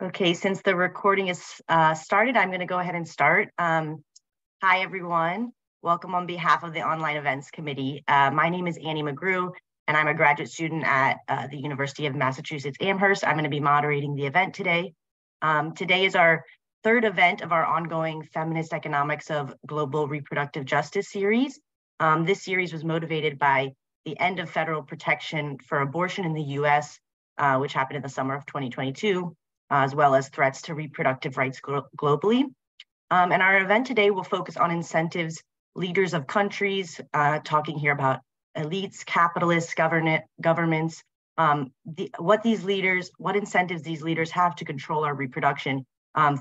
Okay, since the recording is started, I'm going to go ahead and start. Hi, everyone. Welcome on behalf of the Online Events Committee. My name is Annie McGrew, and I'm a graduate student at the University of Massachusetts Amherst. I'm going to be moderating the event today. Today is our third event of our ongoing Feminist Economics of Global Reproductive Justice series. This series was motivated by the end of federal protection for abortion in the US, which happened in the summer of 2022. As well as threats to reproductive rights globally. And our event today will focus on incentives, leaders of countries, talking here about elites, capitalists, governments, what incentives these leaders have to control our reproduction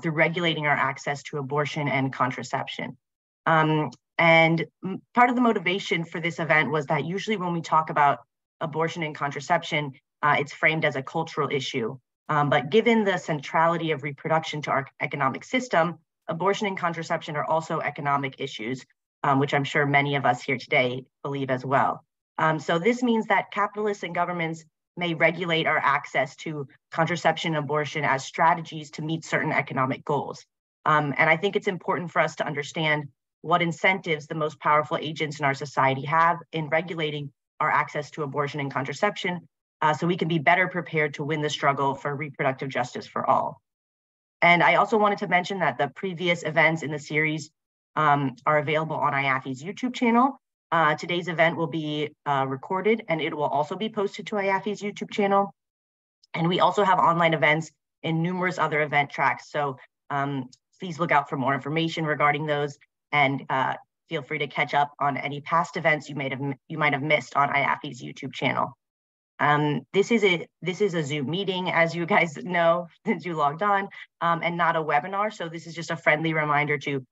through regulating our access to abortion and contraception. And part of the motivation for this event was that usually when we talk about abortion and contraception, it's framed as a cultural issue. But given the centrality of reproduction to our economic system, abortion and contraception are also economic issues, which I'm sure many of us here today believe as well. So this means that capitalists and governments may regulate our access to contraception and abortion as strategies to meet certain economic goals. And I think it's important for us to understand what incentives the most powerful agents in our society have in regulating our access to abortion and contraception, so we can be better prepared to win the struggle for reproductive justice for all. And I also wanted to mention that the previous events in the series are available on IAFI's YouTube channel. Today's event will be recorded and it will also be posted to IAFI's YouTube channel. And we also have online events in numerous other event tracks. So please look out for more information regarding those and feel free to catch up on any past events you might have missed on IAFI's YouTube channel. This is a Zoom meeting, as you guys know, since you logged on, and not a webinar. So this is just a friendly reminder to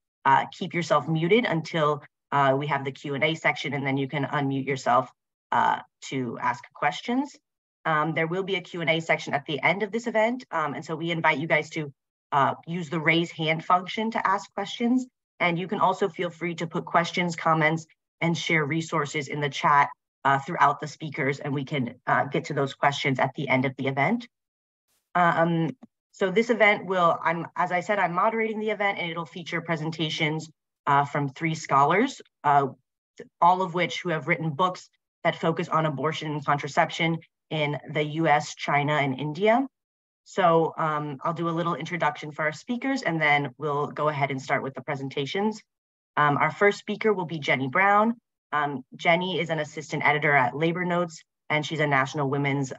keep yourself muted until we have the Q&A section, and then you can unmute yourself to ask questions. There will be a Q&A section at the end of this event. And so we invite you guys to use the raise hand function to ask questions. And you can also feel free to put questions, comments, and share resources in the chat throughout the speakers, and we can get to those questions at the end of the event. So this event as I said, I'm moderating the event, and it'll feature presentations from 3 scholars, all of which who have written books that focus on abortion and contraception in the US, China, and India. So I'll do a little introduction for our speakers, and then we'll go ahead and start with the presentations. Our first speaker will be Jenny Brown. Jenny is an assistant editor at Labor Notes, and she's a national women's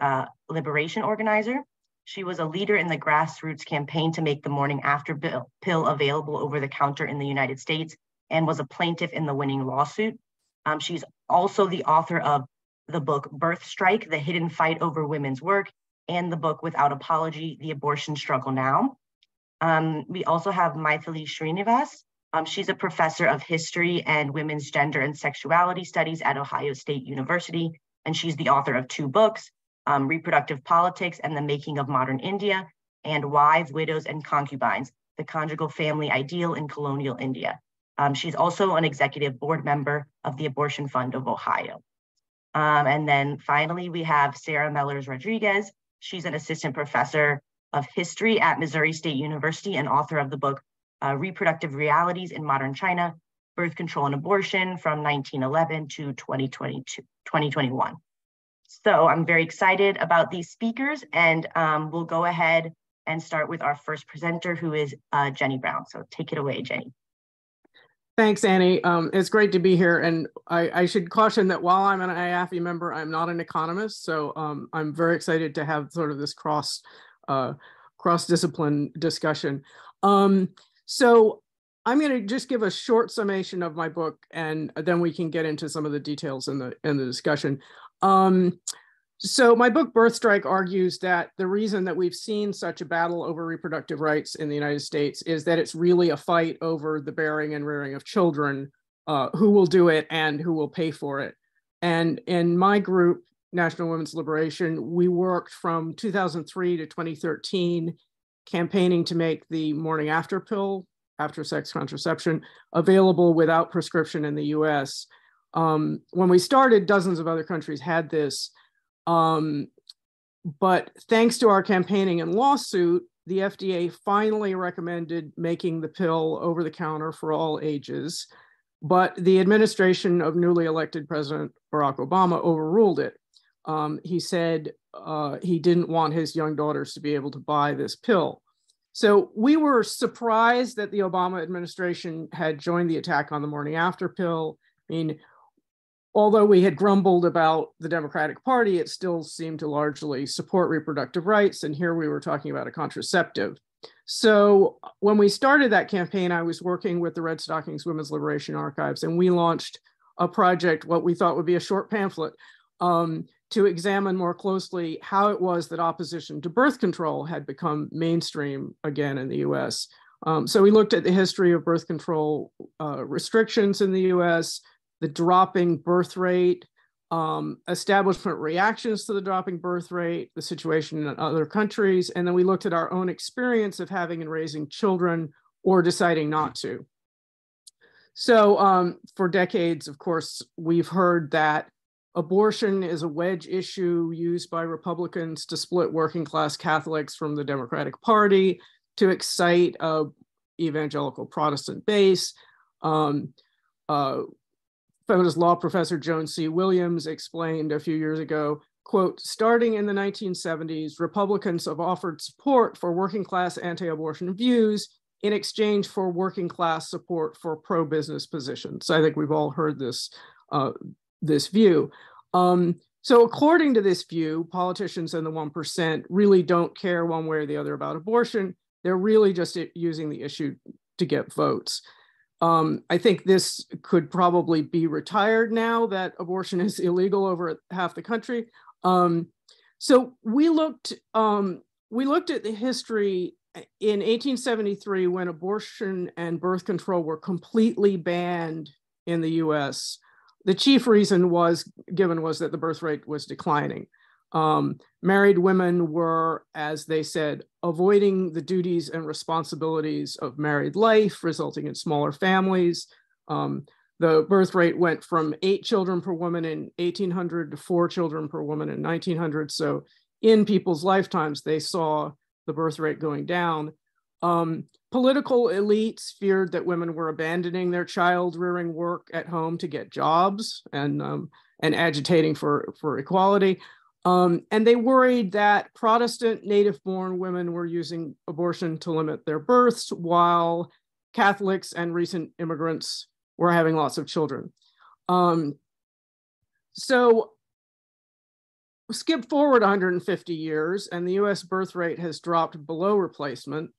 liberation organizer. She was a leader in the grassroots campaign to make the morning after pill available over the counter in the United States, and was a plaintiff in the winning lawsuit. She's also the author of the book Birth Strike, The Hidden Fight Over Women's Work, and the book Without Apology, The Abortion Struggle Now. We also have Maithili Srinivas. She's a professor of history and women's gender and sexuality studies at Ohio State University, and she's the author of 2 books, Reproductive Politics and the Making of Modern India, and Wives, Widows, and Concubines, The Conjugal Family Ideal in Colonial India. She's also an executive board member of the Abortion Fund of Ohio. And then finally, we have Sarah Mellers Rodriguez. She's an assistant professor of history at Missouri State University and author of the book Reproductive Realities in Modern China, Birth Control and Abortion from 1911 to 2021. So I'm very excited about these speakers, and we'll go ahead and start with our first presenter, who is Jenny Brown. So take it away, Jenny. Thanks, Annie. It's great to be here. And I should caution that while I'm an IAFI member, I'm not an economist. So I'm very excited to have sort of this cross-discipline discussion. So I'm going to just give a short summation of my book, and then we can get into some of the details in the discussion. So my book, Birth Strike, argues that the reason that we've seen such a battle over reproductive rights in the United States is that it's really a fight over the bearing and rearing of children, who will do it and who will pay for it. And in my group, National Women's Liberation, we worked from 2003 to 2013 campaigning to make the morning after pill, after sex contraception, available without prescription in the US. When we started, dozens of other countries had this. But thanks to our campaigning and lawsuit, the FDA finally recommended making the pill over the counter for all ages, but the administration of newly elected President Barack Obama overruled it. He said he didn't want his young daughters to be able to buy this pill. So we were surprised that the Obama administration had joined the attack on the morning after pill. I mean, although we had grumbled about the Democratic Party, it still seemed to largely support reproductive rights. And here we were talking about a contraceptive. So when we started that campaign, I was working with the Red Stockings Women's Liberation Archives, and we launched a project, what we thought would be a short pamphlet, to examine more closely how it was that opposition to birth control had become mainstream again in the US. So we looked at the history of birth control restrictions in the US, the dropping birth rate, establishment reactions to the dropping birth rate, the situation in other countries, and then we looked at our own experience of having and raising children or deciding not to. So for decades, of course, we've heard that abortion is a wedge issue used by Republicans to split working class Catholics from the Democratic Party, to excite a evangelical Protestant base. Feminist law professor Joan C. Williams explained a few years ago, quote, starting in the 1970s, Republicans have offered support for working class anti-abortion views in exchange for working class support for pro-business positions. I think we've all heard this view. So according to this view, politicians in the 1% really don't care one way or the other about abortion. They're really just using the issue to get votes. I think this could probably be retired now that abortion is illegal over half the country. So we looked at the history in 1873 when abortion and birth control were completely banned in the US. The chief reason was that the birth rate was declining. Married women were, as they said, avoiding the duties and responsibilities of married life, resulting in smaller families. The birth rate went from 8 children per woman in 1800 to 4 children per woman in 1900. So in people's lifetimes, they saw the birth rate going down. Political elites feared that women were abandoning their child rearing work at home to get jobs and agitating for equality. And they worried that Protestant native-born women were using abortion to limit their births, while Catholics and recent immigrants were having lots of children. So skip forward 150 years, and the US birth rate has dropped below replacement.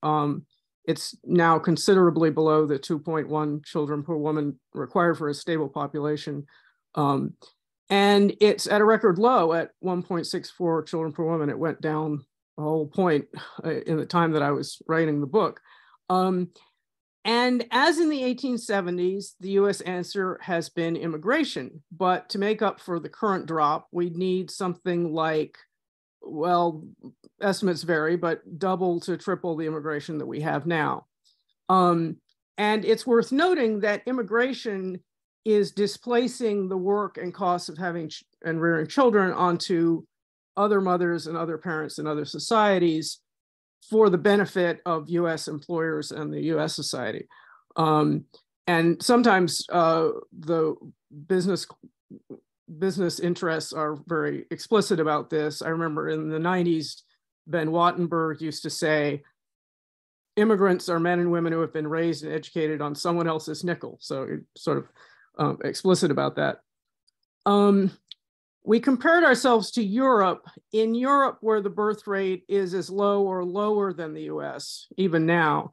It's now considerably below the 2.1 children per woman required for a stable population. And it's at a record low at 1.64 children per woman. It went down a whole point in the time that I was writing the book. And as in the 1870s, the US answer has been immigration. But to make up for the current drop, we need something like, well, estimates vary, but double to triple the immigration that we have now. And it's worth noting that immigration is displacing the work and costs of having and rearing children onto other mothers and other parents in other societies for the benefit of US employers and the US society. And sometimes the business interests are very explicit about this. I remember in the 90s, Ben Wattenberg used to say, immigrants are men and women who have been raised and educated on someone else's nickel. So it's sort of explicit about that. We compared ourselves to Europe. In Europe, where the birth rate is as low or lower than the US, even now,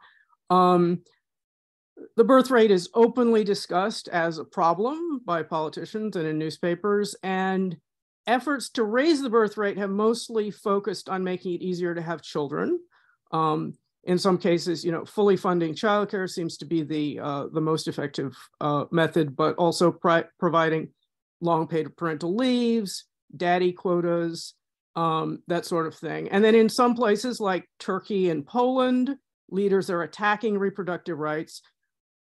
the birth rate is openly discussed as a problem by politicians and in newspapers, and efforts to raise the birth rate have mostly focused on making it easier to have children. In some cases, fully funding childcare seems to be the most effective method, but also providing long paid parental leaves, daddy quotas, that sort of thing. And then in some places like Turkey and Poland, leaders are attacking reproductive rights,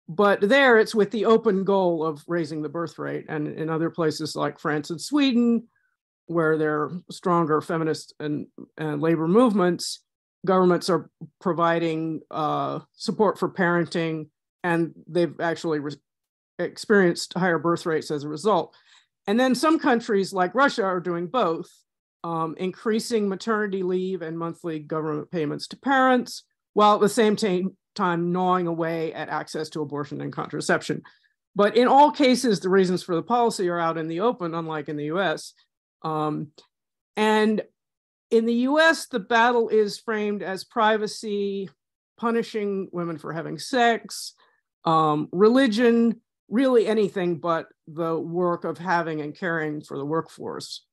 but there it's with the open goal of raising the birth rate. And in other places like France and Sweden, where there are stronger feminist and labor movements, governments are providing support for parenting, and they've actually experienced higher birth rates as a result. And then some countries like Russia are doing both, increasing maternity leave and monthly government payments to parents, while at the same time gnawing away at access to abortion and contraception. But in all cases, the reasons for the policy are out in the open, unlike in the US. And in the US, the battle is framed as privacy, punishing women for having sex, religion, really anything but the work of having and caring for the workforce.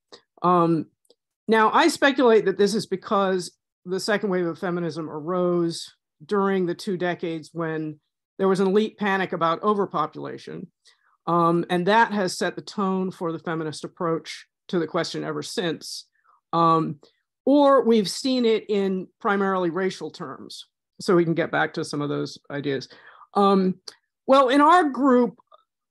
Now, I speculate that this is because the second wave of feminism arose during the 2 decades when there was an elite panic about overpopulation. And that has set the tone for the feminist approach to the question ever since. Or we've seen it in primarily racial terms. So we can get back to some of those ideas. Well, in our group,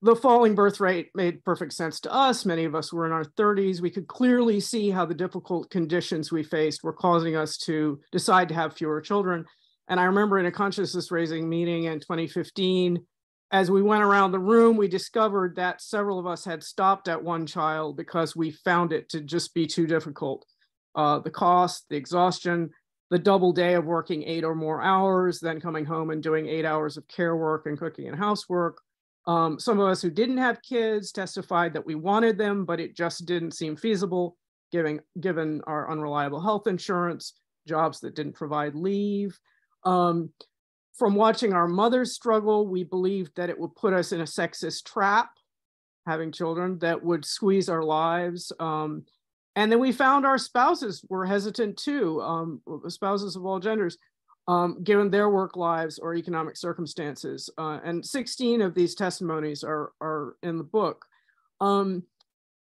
the falling birth rate made perfect sense to us. Many of us were in our 30s. We could clearly see how the difficult conditions we faced were causing us to decide to have fewer children. And I remember in a consciousness raising meeting in 2015, as we went around the room, we discovered that several of us had stopped at 1 child because we found it to just be too difficult. The cost, the exhaustion, the double day of working 8 or more hours, then coming home and doing 8 hours of care work and cooking and housework. Some of us who didn't have kids testified that we wanted them, but it just didn't seem feasible given our unreliable health insurance, jobs that didn't provide leave. From watching our mothers struggle, we believed that it would put us in a sexist trap, having children, that would squeeze our lives. And then we found our spouses were hesitant too, spouses of all genders, given their work lives or economic circumstances. And 16 of these testimonies are in the book.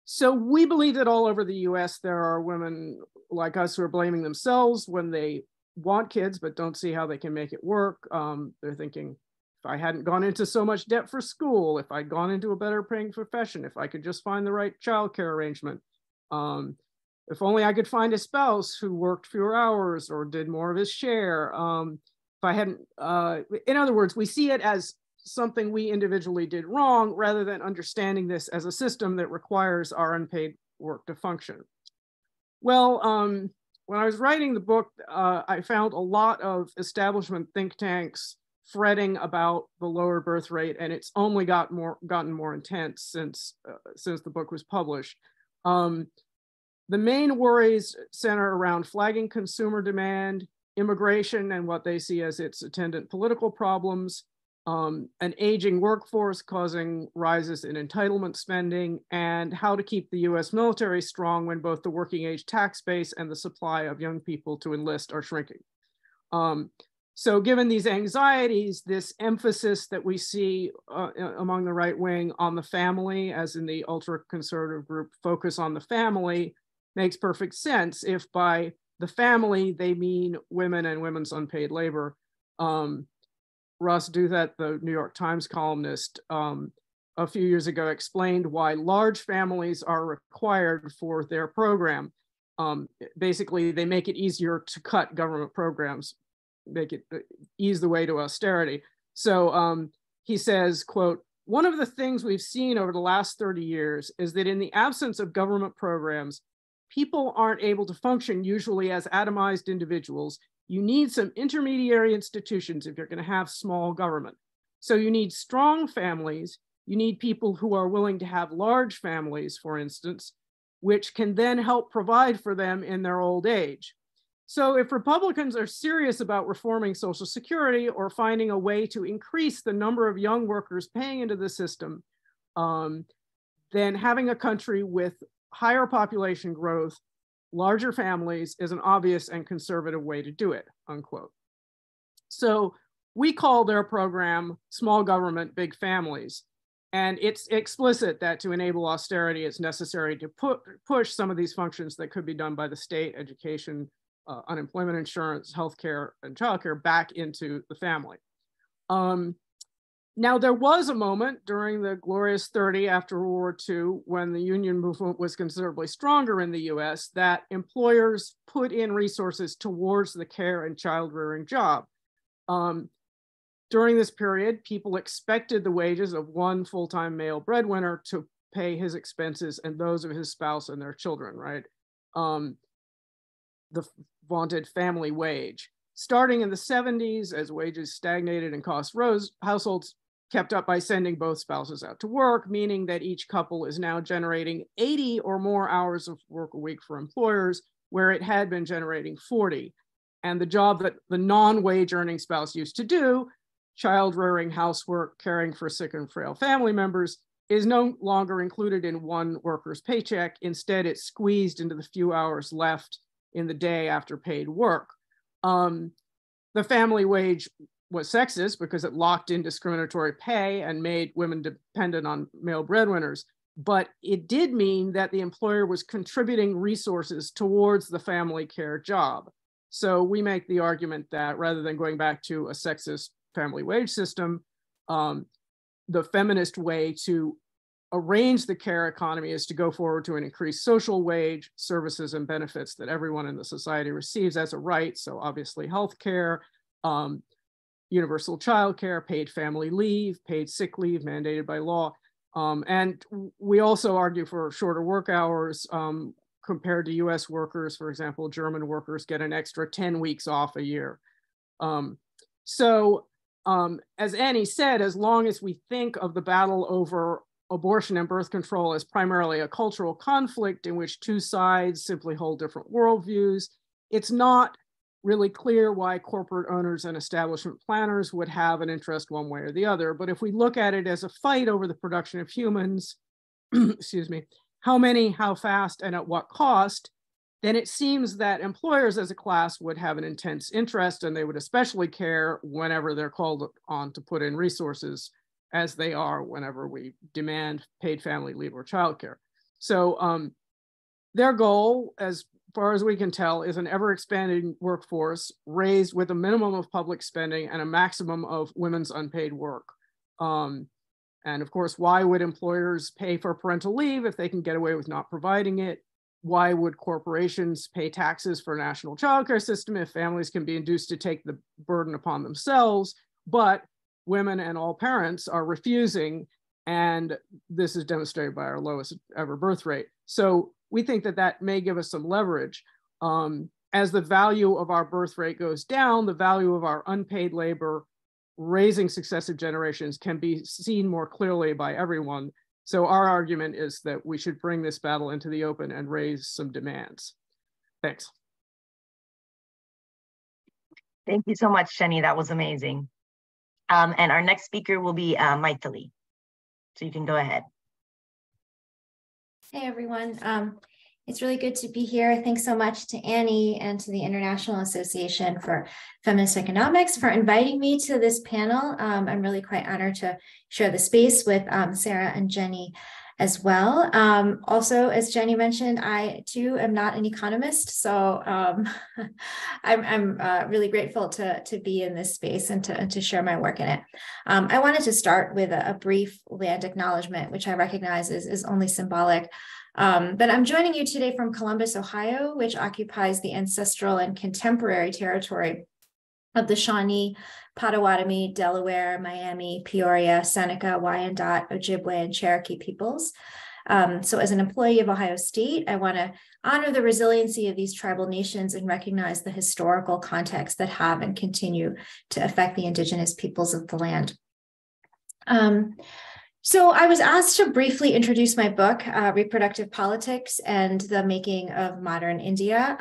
So we believe that all over the US, there are women like us who are blaming themselves when they want kids, but don't see how they can make it work. They're thinking, if I hadn't gone into so much debt for school, if I'd gone into a better paying profession, if I could just find the right childcare arrangement, if only I could find a spouse who worked fewer hours or did more of his share. If I hadn't, in other words, we see it as something we individually did wrong rather than understanding this as a system that requires our unpaid work to function. Well, when I was writing the book, I found a lot of establishment think tanks fretting about the lower birth rate, and it's only gotten more intense since the book was published. The main worries center around flagging consumer demand, immigration and what they see as its attendant political problems, an aging workforce causing rises in entitlement spending, and how to keep the US military strong when both the working age tax base and the supply of young people to enlist are shrinking. So given these anxieties, this emphasis that we see among the right wing on the family, as in the ultra-conservative group, focus on the family, makes perfect sense if by the family they mean women and women's unpaid labor. Ross Douthat, the New York Times columnist, a few years ago explained why large families are required for their program. Basically, they make it easier to cut government programs, make it ease the way to austerity. So he says, quote, "One of the things we've seen over the last 30 years is that in the absence of government programs, people aren't able to function usually as atomized individuals. You need some intermediary institutions if you're going to have small government. So you need strong families. You need people who are willing to have large families, for instance, which can then help provide for them in their old age. So if Republicans are serious about reforming Social Security or finding a way to increase the number of young workers paying into the system, then having a country with higher population growth, larger families is an obvious and conservative way to do it," unquote. So we call their program Small Government, Big Families. And it's explicit that to enable austerity, it's necessary to push some of these functions that could be done by the state, education, unemployment insurance, healthcare, and childcare back into the family. Now, there was a moment during the Glorious 30 after World War II, when the union movement was considerably stronger in the US, that employers put in resources towards the care and child-rearing job. During this period, people expected the wages of one full-time male breadwinner to pay his expenses and those of his spouse and their children, right? The vaunted family wage. Starting in the 70s, as wages stagnated and costs rose, households kept up by sending both spouses out to work, meaning that each couple is now generating 80 or more hours of work a week for employers, where it had been generating 40. And the job that the non-wage earning spouse used to do, child rearing, housework, caring for sick and frail family members, is no longer included in one worker's paycheck. Instead, it's squeezed into the few hours left in the day after paid work. The family wage was sexist because it locked in discriminatory pay and made women dependent on male breadwinners. But it did mean that the employer was contributing resources towards the family care job. So we make the argument that rather than going back to a sexist family wage system, the feminist way to arrange the care economy is to go forward to an increased social wage, services and benefits that everyone in the society receives as a right. So obviously healthcare, universal childcare, paid family leave, paid sick leave mandated by law. And we also argue for shorter work hours compared to US workers. For example, German workers get an extra 10 weeks off a year. As Annie said, as long as we think of the battle over abortion and birth control as primarily a cultural conflict in which two sides simply hold different worldviews, it's not really clear why corporate owners and establishment planners would have an interest one way or the other. But if we look at it as a fight over the production of humans, excuse me, how many, how fast, and at what cost, then it seems that employers as a class would have an intense interest, and they would especially care whenever they're called on to put in resources, as they are whenever we demand paid family leave or childcare. So their goal, as far as we can tell, is an ever-expanding workforce raised with a minimum of public spending and a maximum of women's unpaid work. And of course, why would employers pay for parental leave if they can get away with not providing it? Why would corporations pay taxes for a national childcare system if families can be induced to take the burden upon themselves? But women and all parents are refusing, and this is demonstrated by our lowest ever birth rate. So we think that that may give us some leverage. As the value of our birth rate goes down, the value of our unpaid labor raising successive generations can be seen more clearly by everyone. So our argument is that we should bring this battle into the open and raise some demands. Thanks. Thank you so much, Jenny. That was amazing. And our next speaker will be Maithili. So you can go ahead. Hey, everyone. It's really good to be here. Thanks so much to Annie and to the International Association for Feminist Economics for inviting me to this panel. I'm really quite honored to share the space with Sarah and Jenny as well. Also, as Jenny mentioned, I too am not an economist, so I'm really grateful to be in this space and to share my work in it. I wanted to start with a brief land acknowledgement, which I recognize is only symbolic. But I'm joining you today from Columbus, Ohio, which occupies the ancestral and contemporary territory of the Shawnee, Potawatomi, Delaware, Miami, Peoria, Seneca, Wyandot, Ojibwe, and Cherokee peoples. So as an employee of Ohio State, I want to honor the resiliency of these tribal nations and recognize the historical contexts that have and continue to affect the indigenous peoples of the land. So I was asked to briefly introduce my book, Reproductive Politics and the Making of Modern India.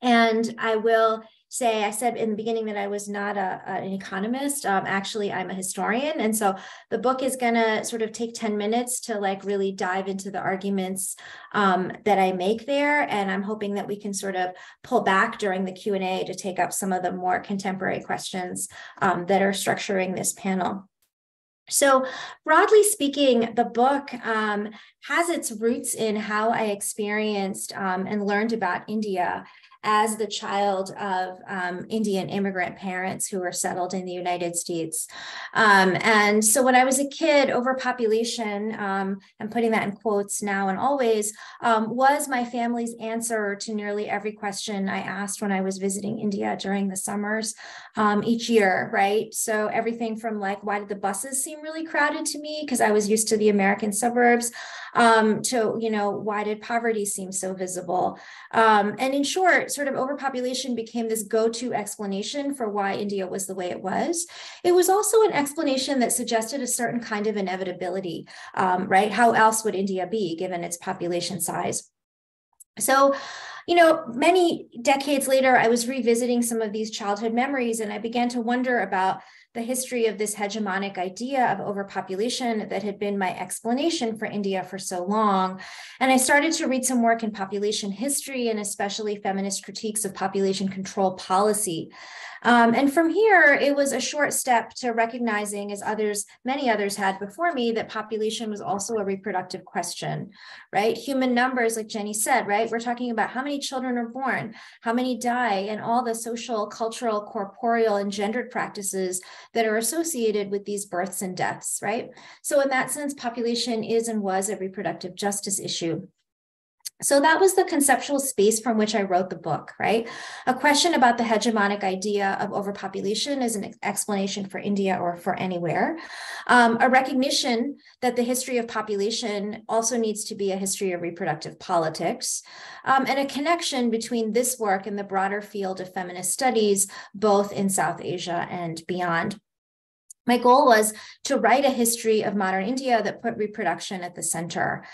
And I will say, I said in the beginning that I was not an economist. Actually, I'm a historian. And so the book is going to sort of take 10 minutes to really dive into the arguments that I make there. And I'm hoping that we can sort of pull back during the Q&A to take up some of the more contemporary questions that are structuring this panel. So broadly speaking, the book has its roots in how I experienced and learned about India as the child of Indian immigrant parents who were settled in the United States. And so when I was a kid, overpopulation, I'm putting that in quotes now and always, was my family's answer to nearly every question I asked when I was visiting India during the summers each year, right? So everything from like, why did the buses seem really crowded to me? Because I was used to the American suburbs, to, you know, why did poverty seem so visible? And in short, sort of overpopulation became this go-to explanation for why India was the way it was. It was also an explanation that suggested a certain kind of inevitability, right? How else would India be given its population size? So, you know, many decades later, I was revisiting some of these childhood memories, and I began to wonder about the history of this hegemonic idea of overpopulation that had been my explanation for India for so long. And I started to read some work in population history and especially feminist critiques of population control policy. And from here, it was a short step to recognizing, as many others had before me, that population was also a reproductive question, right? Human numbers, like Jenny said, right? We're talking about how many children are born, how many die, and all the social, cultural, corporeal, and gendered practices that are associated with these births and deaths, right? So in that sense, population is and was a reproductive justice issue. So that was the conceptual space from which I wrote the book, right? A question about the hegemonic idea of overpopulation as an explanation for India or for anywhere. A recognition that the history of population also needs to be a history of reproductive politics, and a connection between this work and the broader field of feminist studies, both in South Asia and beyond. My goal was to write a history of modern India that put reproduction at the center.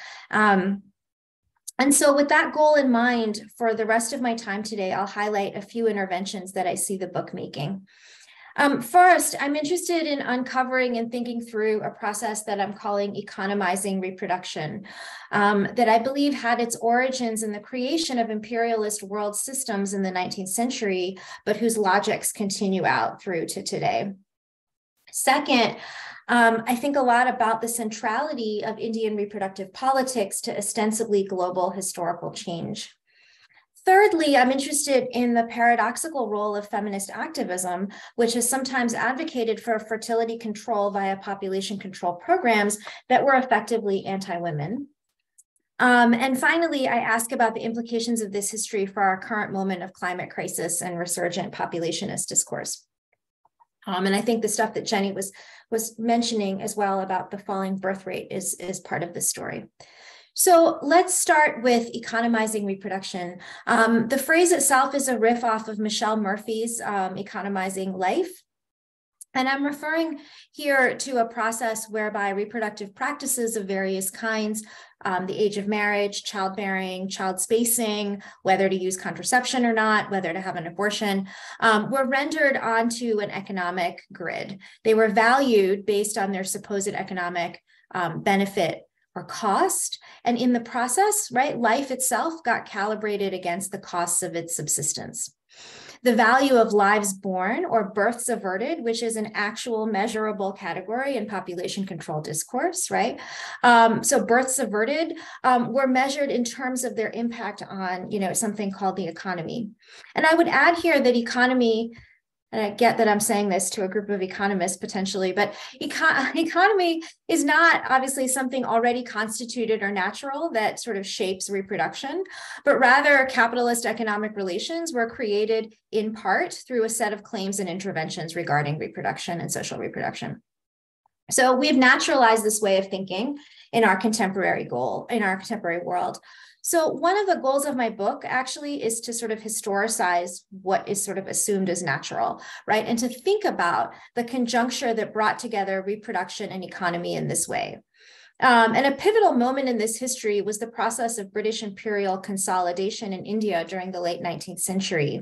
And so with that goal in mind, for the rest of my time today, I'll highlight a few interventions that I see the book making. First, I'm interested in uncovering and thinking through a process that I'm calling economizing reproduction, that I believe had its origins in the creation of imperialist world systems in the 19th century, but whose logics continue out through to today. Second, I think a lot about the centrality of Indian reproductive politics to ostensibly global historical change. Thirdly, I'm interested in the paradoxical role of feminist activism, which has sometimes advocated for fertility control via population control programs that were effectively anti-women. And finally, I ask about the implications of this history for our current moment of climate crisis and resurgent populationist discourse. And I think the stuff that Jenny was mentioning as well about the falling birth rate is part of the story. So let's start with economizing reproduction. The phrase itself is a riff off of Michelle Murphy's Economizing Life. And I'm referring here to a process whereby reproductive practices of various kinds, the age of marriage, childbearing, child spacing, whether to use contraception or not, whether to have an abortion, were rendered onto an economic grid. They were valued based on their supposed economic benefit or cost. And in the process, right, life itself got calibrated against the costs of its subsistence. The value of lives born or births averted, which is an actual measurable category in population control discourse, right? So births averted were measured in terms of their impact on, something called the economy. And I would add here that economy, and I get that I'm saying this to a group of economists potentially, but economy is not obviously something already constituted or natural that sort of shapes reproduction, but rather capitalist economic relations were created in part through a set of claims and interventions regarding reproduction and social reproduction. So we've naturalized this way of thinking in our contemporary world. So one of the goals of my book actually is to sort of historicize what is sort of assumed as natural, right? And to think about the conjuncture that brought together reproduction and economy in this way. And a pivotal moment in this history was the process of British imperial consolidation in India during the late 19th century.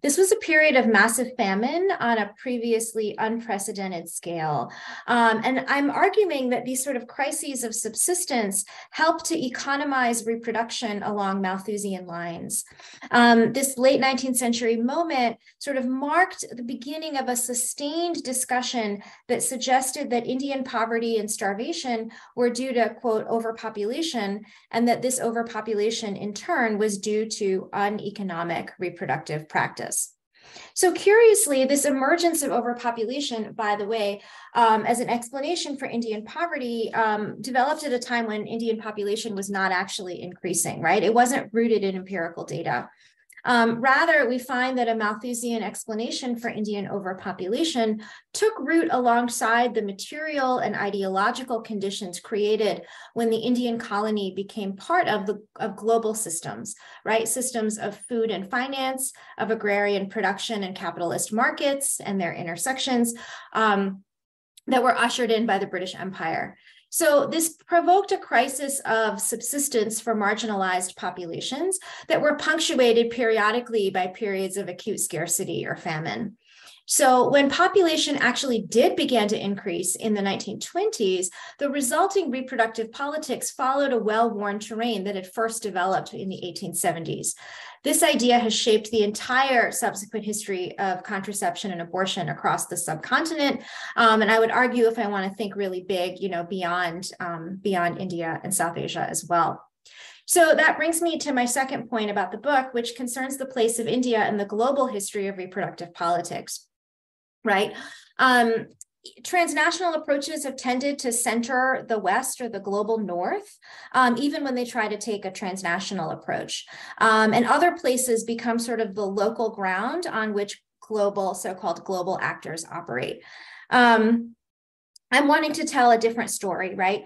This was a period of massive famine on a previously unprecedented scale. And I'm arguing that these sort of crises of subsistence helped to economize reproduction along Malthusian lines. This late 19th century moment sort of marked the beginning of a sustained discussion that suggested that Indian poverty and starvation were due to, quote, overpopulation, and that this overpopulation in turn was due to uneconomic reproductive practice. So curiously, this emergence of overpopulation, by the way, as an explanation for Indian poverty, developed at a time when Indian population was not actually increasing, right? It wasn't rooted in empirical data. Rather, we find that a Malthusian explanation for Indian overpopulation took root alongside the material and ideological conditions created when the Indian colony became part of global systems, right? Systems of food and finance, of agrarian production and capitalist markets and their intersections that were ushered in by the British Empire. So this provoked a crisis of subsistence for marginalized populations that were punctuated periodically by periods of acute scarcity or famine. So when population actually did begin to increase in the 1920s, the resulting reproductive politics followed a well-worn terrain that had first developed in the 1870s. This idea has shaped the entire subsequent history of contraception and abortion across the subcontinent. And I would argue, if I want to think really big, beyond India and South Asia as well. So that brings me to my second point about the book, which concerns the place of India in the global history of reproductive politics, right? Transnational approaches have tended to center the West or the global North, even when they try to take a transnational approach. And other places become sort of the local ground on which so-called global actors operate. I'm wanting to tell a different story, right?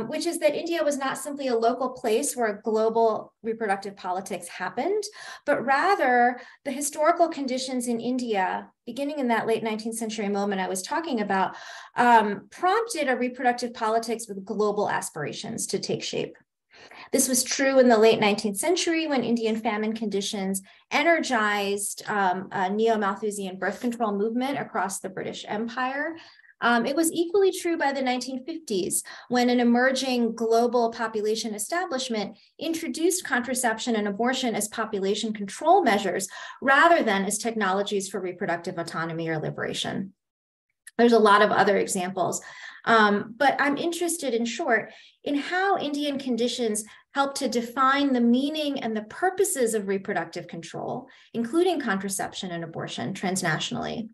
Which is that India was not simply a local place where global reproductive politics happened, but rather the historical conditions in India, beginning in that late 19th century moment I was talking about, prompted a reproductive politics with global aspirations to take shape. This was true in the late 19th century when Indian famine conditions energized a neo-Malthusian birth control movement across the British Empire. It was equally true by the 1950s, when an emerging global population establishment introduced contraception and abortion as population control measures rather than as technologies for reproductive autonomy or liberation. There's a lot of other examples, but I'm interested, in short, in how Indian conditions help to define the meaning and the purposes of reproductive control, including contraception and abortion, transnationally.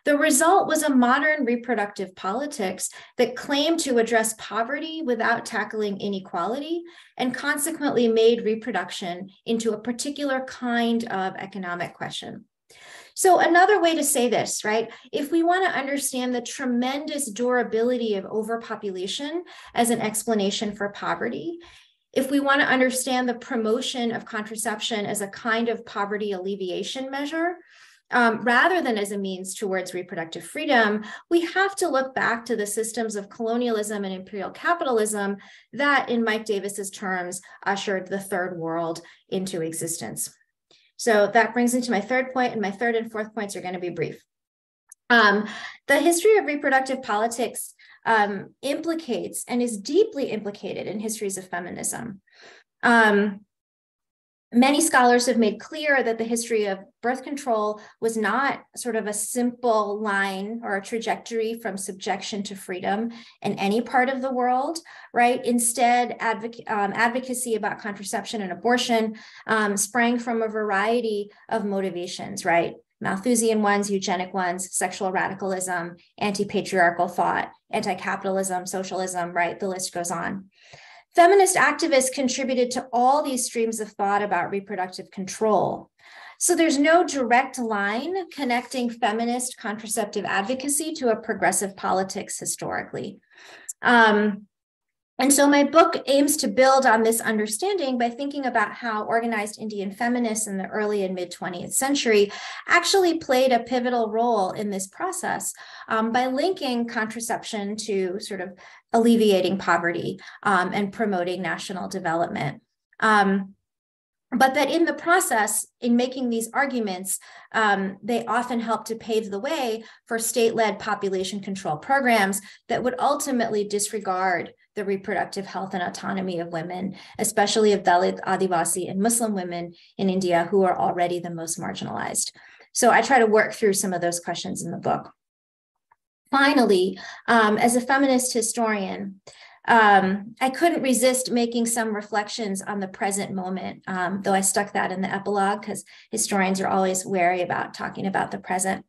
The result was a modern reproductive politics that claimed to address poverty without tackling inequality, and consequently made reproduction into a particular kind of economic question. So another way to say this, right? If we want to understand the tremendous durability of overpopulation as an explanation for poverty, if we want to understand the promotion of contraception as a kind of poverty alleviation measure, rather than as a means towards reproductive freedom, we have to look back to the systems of colonialism and imperial capitalism that, in Mike Davis's terms, ushered the third world into existence. So that brings me to my third point, and my third and fourth points are going to be brief. The history of reproductive politics implicates and is deeply implicated in histories of feminism. Many scholars have made clear that the history of birth control was not sort of a simple line or a trajectory from subjection to freedom in any part of the world, right? Instead, advocacy about contraception and abortion sprang from a variety of motivations, right? Malthusian ones, eugenic ones, sexual radicalism, anti-patriarchal thought, anti-capitalism, socialism, right? The list goes on. Feminist activists contributed to all these streams of thought about reproductive control. So there's no direct line connecting feminist contraceptive advocacy to a progressive politics historically. And so my book aims to build on this understanding by thinking about how organized Indian feminists in the early and mid 20th century actually played a pivotal role in this process by linking contraception to sort of alleviating poverty and promoting national development. But that in the process, in making these arguments, they often help to pave the way for state-led population control programs that would ultimately disregard the reproductive health and autonomy of women, especially of Dalit, Adivasi, and Muslim women in India, who are already the most marginalized. So I try to work through some of those questions in the book. Finally, as a feminist historian, I couldn't resist making some reflections on the present moment, though I stuck that in the epilogue because historians are always wary about talking about the present.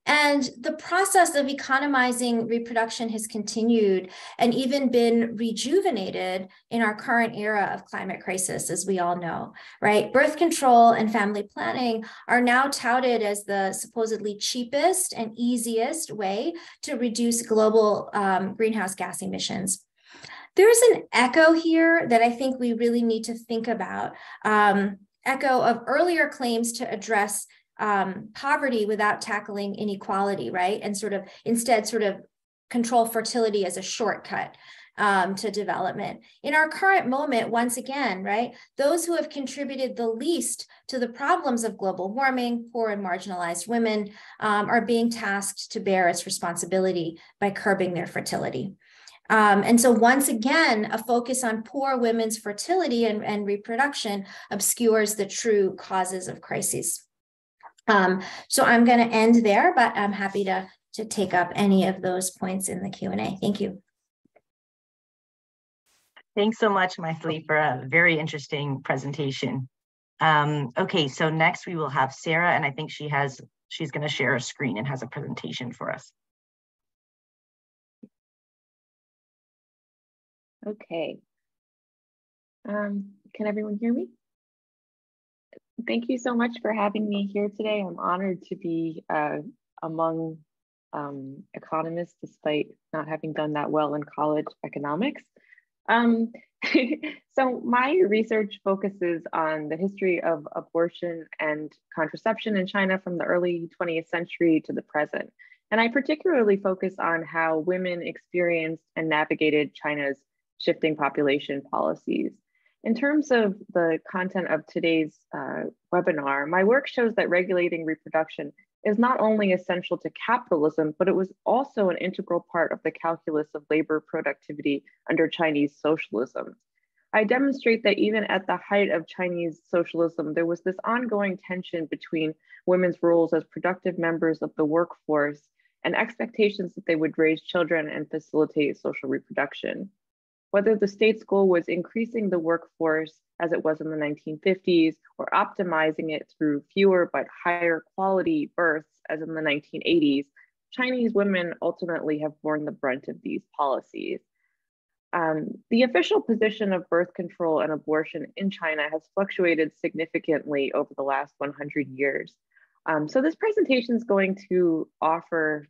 And the process of economizing reproduction has continued and even been rejuvenated in our current era of climate crisis, as we all know, right? Birth control and family planning are now touted as the supposedly cheapest and easiest way to reduce global greenhouse gas emissions. There's an echo here that I think we really need to think about, echo of earlier claims to address poverty without tackling inequality, right? And instead control fertility as a shortcut to development. In our current moment, once again, right, those who have contributed the least to the problems of global warming, poor and marginalized women, are being tasked to bear its responsibility by curbing their fertility. And so once again, a focus on poor women's fertility and reproduction obscures the true causes of crises. So I'm going to end there, but I'm happy to take up any of those points in the Q&A. Thank you. Thanks so much, Mythili, for a very interesting presentation. Okay, so next we will have Sarah, and I think she's going to share a screen and has a presentation for us. Okay. Can everyone hear me? Thank you so much for having me here today. I'm honored to be among economists, despite not having done that well in college economics. So my research focuses on the history of abortion and contraception in China from the early 20th century to the present. And I particularly focus on how women experienced and navigated China's shifting population policies. In terms of the content of today's webinar, my work shows that regulating reproduction is not only essential to capitalism, but it was also an integral part of the calculus of labor productivity under Chinese socialism. I demonstrate that even at the height of Chinese socialism, there was this ongoing tension between women's roles as productive members of the workforce and expectations that they would raise children and facilitate social reproduction. Whether the state's goal was increasing the workforce as it was in the 1950s or optimizing it through fewer but higher quality births as in the 1980s, Chinese women ultimately have borne the brunt of these policies. The official position of birth control and abortion in China has fluctuated significantly over the last 100 years. So this presentation is going to offer,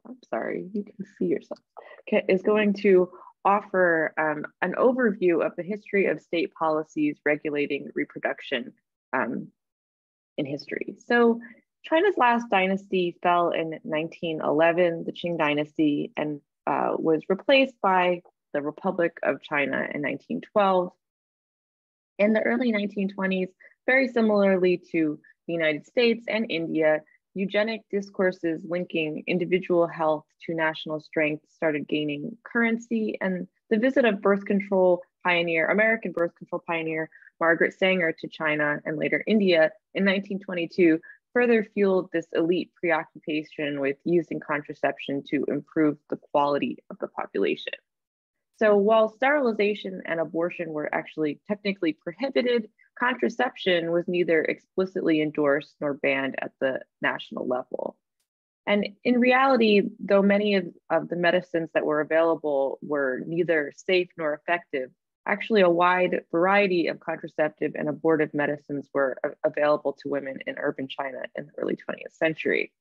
I'm sorry, you can see yourself, is going to offer an overview of the history of state policies regulating reproduction in history. So China's last dynasty fell in 1911, the Qing dynasty, and was replaced by the Republic of China in 1912. In the early 1920s, very similarly to the United States and India, eugenic discourses linking individual health to national strength started gaining currency, and the visit of American birth control pioneer Margaret Sanger to China and later India in 1922 further fueled this elite preoccupation with using contraception to improve the quality of the population. So while sterilization and abortion were actually technically prohibited, contraception was neither explicitly endorsed nor banned at the national level. And in reality, though many of the medicines that were available were neither safe nor effective, actually a wide variety of contraceptive and abortive medicines were available to women in urban China in the early 20th century.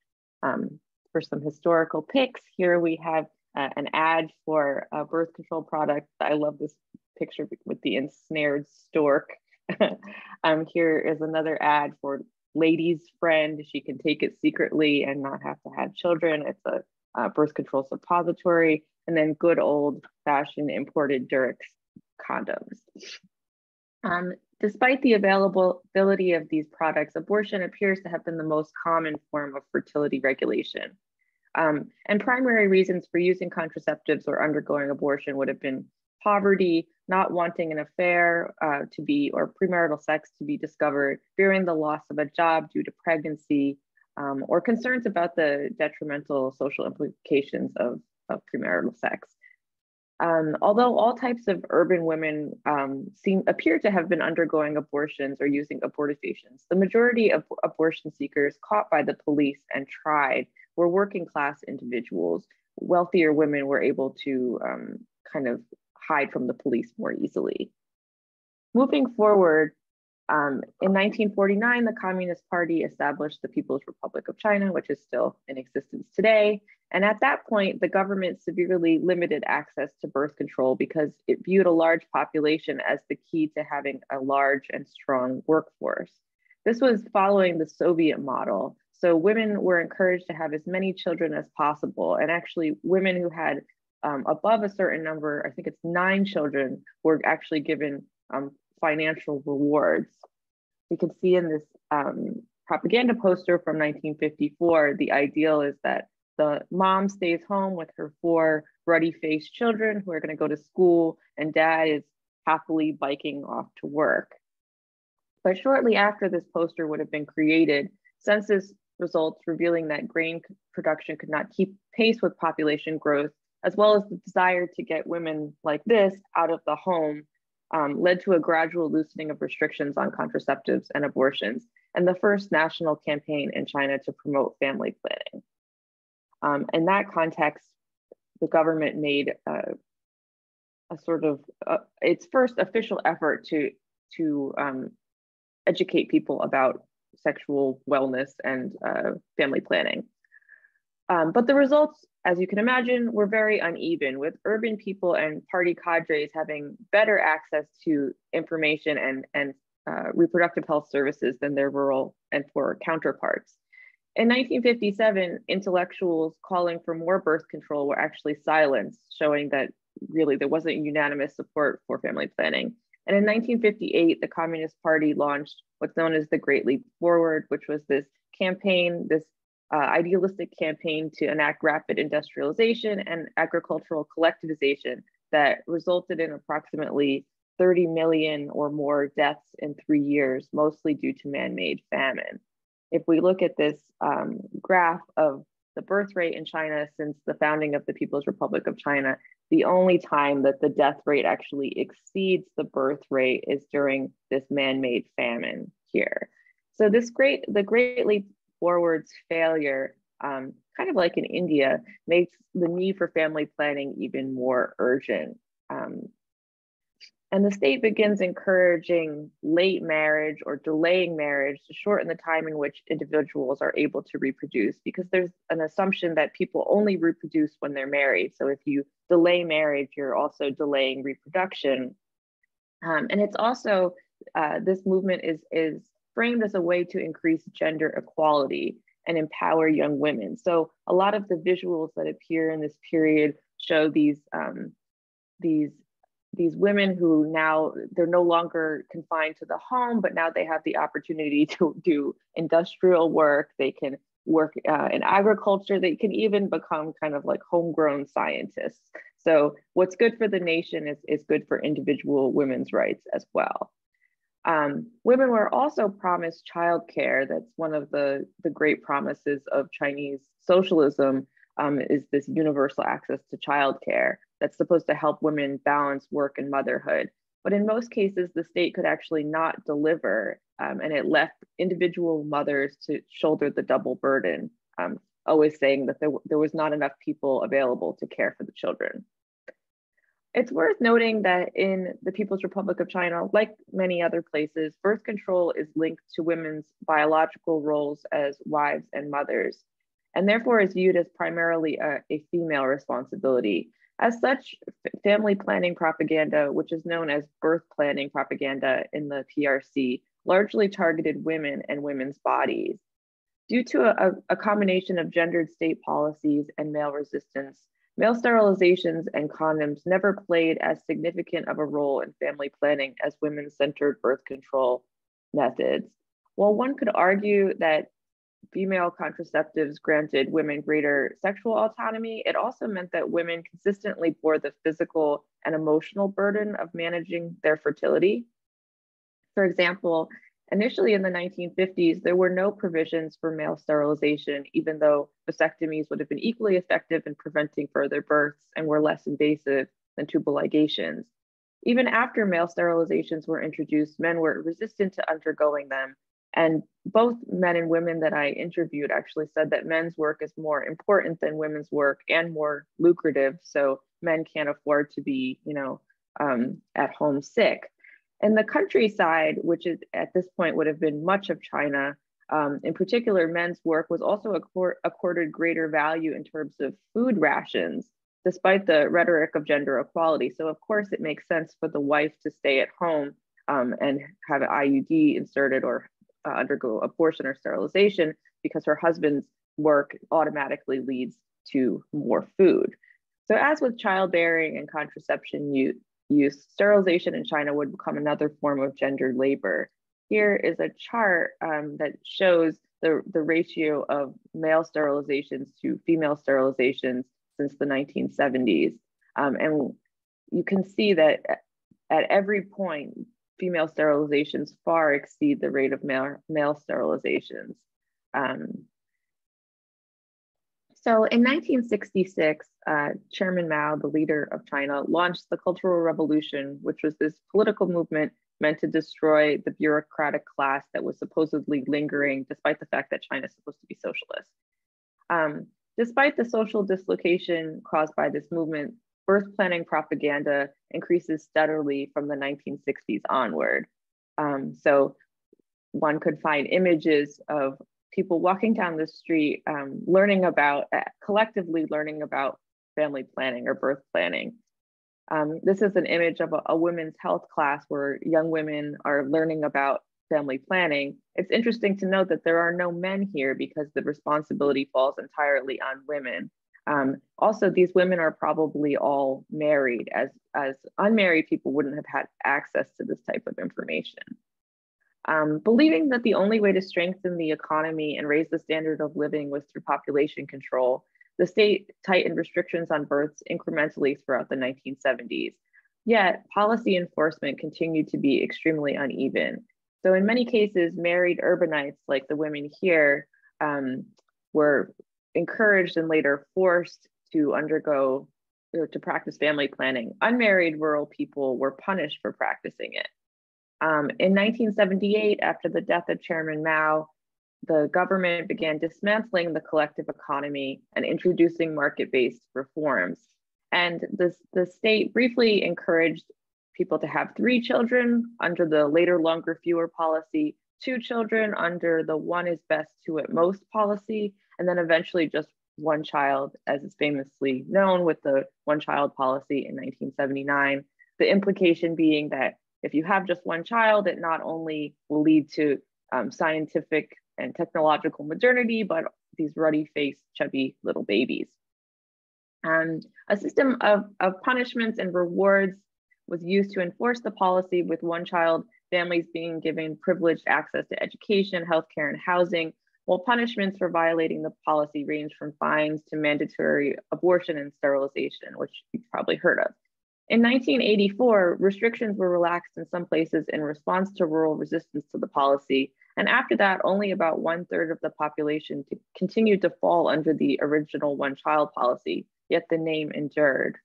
For some historical pics, here we have an ad for a birth control product. I love this picture with the ensnared stork. Here is another ad for Lady's Friend. She can take it secretly and not have to have children. It's a birth control suppository. And then good old fashioned imported Durex condoms. Despite the availability of these products, abortion appears to have been the most common form of fertility regulation. And primary reasons for using contraceptives or undergoing abortion would have been poverty, not wanting an affair or premarital sex to be discovered, fearing the loss of a job due to pregnancy, or concerns about the detrimental social implications of premarital sex. Although all types of urban women appear to have been undergoing abortions or using abortifacients, the majority of abortion seekers caught by the police and tried were working class individuals. Wealthier women were able to kind of hide from the police more easily. Moving forward, in 1949, the Communist Party established the People's Republic of China, which is still in existence today. And at that point, the government severely limited access to birth control because it viewed a large population as the key to having a large and strong workforce. This was following the Soviet model. So women were encouraged to have as many children as possible. And actually, women who had above a certain number, I think it's 9 children, were actually given financial rewards. You can see in this propaganda poster from 1954, the ideal is that the mom stays home with her 4 ruddy-faced children who are going to go to school, and dad is happily biking off to work. But shortly after this poster would have been created, census results revealing that grain production could not keep pace with population growth, as well as the desire to get women like this out of the home, led to a gradual loosening of restrictions on contraceptives and abortions, and the first national campaign in China to promote family planning. In that context, the government made a sort of its first official effort to educate people about sexual wellness and family planning. But the results, as you can imagine, were very uneven, with urban people and party cadres having better access to information and reproductive health services than their rural and poor counterparts. In 1957, intellectuals calling for more birth control were actually silenced, showing that really there wasn't unanimous support for family planning. And in 1958, the Communist Party launched what's known as the Great Leap Forward, which was this campaign, this idealistic campaign to enact rapid industrialization and agricultural collectivization that resulted in approximately 30 million or more deaths in 3 years, mostly due to man-made famine. If we look at this graph of the birth rate in China since the founding of the People's Republic of China, the only time that the death rate actually exceeds the birth rate is during this man-made famine here. So the Great Leap Forward's failure, kind of like in India, makes the need for family planning even more urgent. And the state begins encouraging late marriage or delaying marriage to shorten the time in which individuals are able to reproduce, because there's an assumption that people only reproduce when they're married. So if you delay marriage, you're also delaying reproduction. And it's also, this movement is framed as a way to increase gender equality and empower young women. So a lot of the visuals that appear in this period show these women who now, they're no longer confined to the home, but now they have the opportunity to do industrial work. They can work in agriculture. They can even become kind of like homegrown scientists. So what's good for the nation is good for individual women's rights as well. Women were also promised childcare. That's one of the great promises of Chinese socialism, is this universal access to childcare that's supposed to help women balance work and motherhood. But in most cases, the state could actually not deliver, and it left individual mothers to shoulder the double burden, always saying that there was not enough people available to care for the children. It's worth noting that in the People's Republic of China, like many other places, birth control is linked to women's biological roles as wives and mothers, and therefore is viewed as primarily a female responsibility. As such, family planning propaganda, which is known as birth planning propaganda in the PRC, largely targeted women and women's bodies. Due to a combination of gendered state policies and male resistance, male sterilizations and condoms never played as significant of a role in family planning as women-centered birth control methods. While one could argue that female contraceptives granted women greater sexual autonomy, it also meant that women consistently bore the physical and emotional burden of managing their fertility. For example, Initially in the 1950s, there were no provisions for male sterilization, even though vasectomies would have been equally effective in preventing further births and were less invasive than tubal ligations. Even after male sterilizations were introduced, men were resistant to undergoing them. And both men and women that I interviewed actually said that men's work is more important than women's work and more lucrative. So men can't afford to be, at home sick. In the countryside, which is at this point would have been much of China, in particular, men's work was also accorded greater value in terms of food rations, despite the rhetoric of gender equality. So of course, it makes sense for the wife to stay at home and have an IUD inserted or undergo abortion or sterilization, because her husband's work automatically leads to more food. So as with childbearing and contraception use, sterilization in China would become another form of gendered labor. Here is a chart that shows the ratio of male sterilizations to female sterilizations since the 1970s. And you can see that at every point, female sterilizations far exceed the rate of male sterilizations. So in 1966, Chairman Mao, the leader of China, launched the Cultural Revolution, which was this political movement meant to destroy the bureaucratic class that was supposedly lingering, despite the fact that China is supposed to be socialist. Despite the social dislocation caused by this movement, birth planning propaganda increases steadily from the 1960s onward. So one could find images of people walking down the street, collectively learning about family planning or birth planning. This is an image of a women's health class where young women are learning about family planning. It's interesting to note that there are no men here because the responsibility falls entirely on women. Also, these women are probably all married, as unmarried people wouldn't have had access to this type of information. Believing that the only way to strengthen the economy and raise the standard of living was through population control, the state tightened restrictions on births incrementally throughout the 1970s. Yet, policy enforcement continued to be extremely uneven. So in many cases, married urbanites, like the women here, were encouraged and later forced to undergo or to practice family planning. Unmarried rural people were punished for practicing it. In 1978, after the death of Chairman Mao, the government began dismantling the collective economy and introducing market-based reforms. And the state briefly encouraged people to have 3 children under the later longer, fewer policy, 2 children under the one is best 2 at most policy, and then eventually just 1 child, as is famously known with the 1-child policy in 1979. The implication being that if you have just 1 child, it not only will lead to scientific and technological modernity, but these ruddy-faced, chubby little babies. A system of punishments and rewards was used to enforce the policy, with 1-child families being given privileged access to education, healthcare, and housing, while punishments for violating the policy ranged from fines to mandatory abortion and sterilization, which you've probably heard of. In 1984, restrictions were relaxed in some places in response to rural resistance to the policy. And after that, only about 1/3 of the population continued to fall under the original 1-child policy, yet the name endured.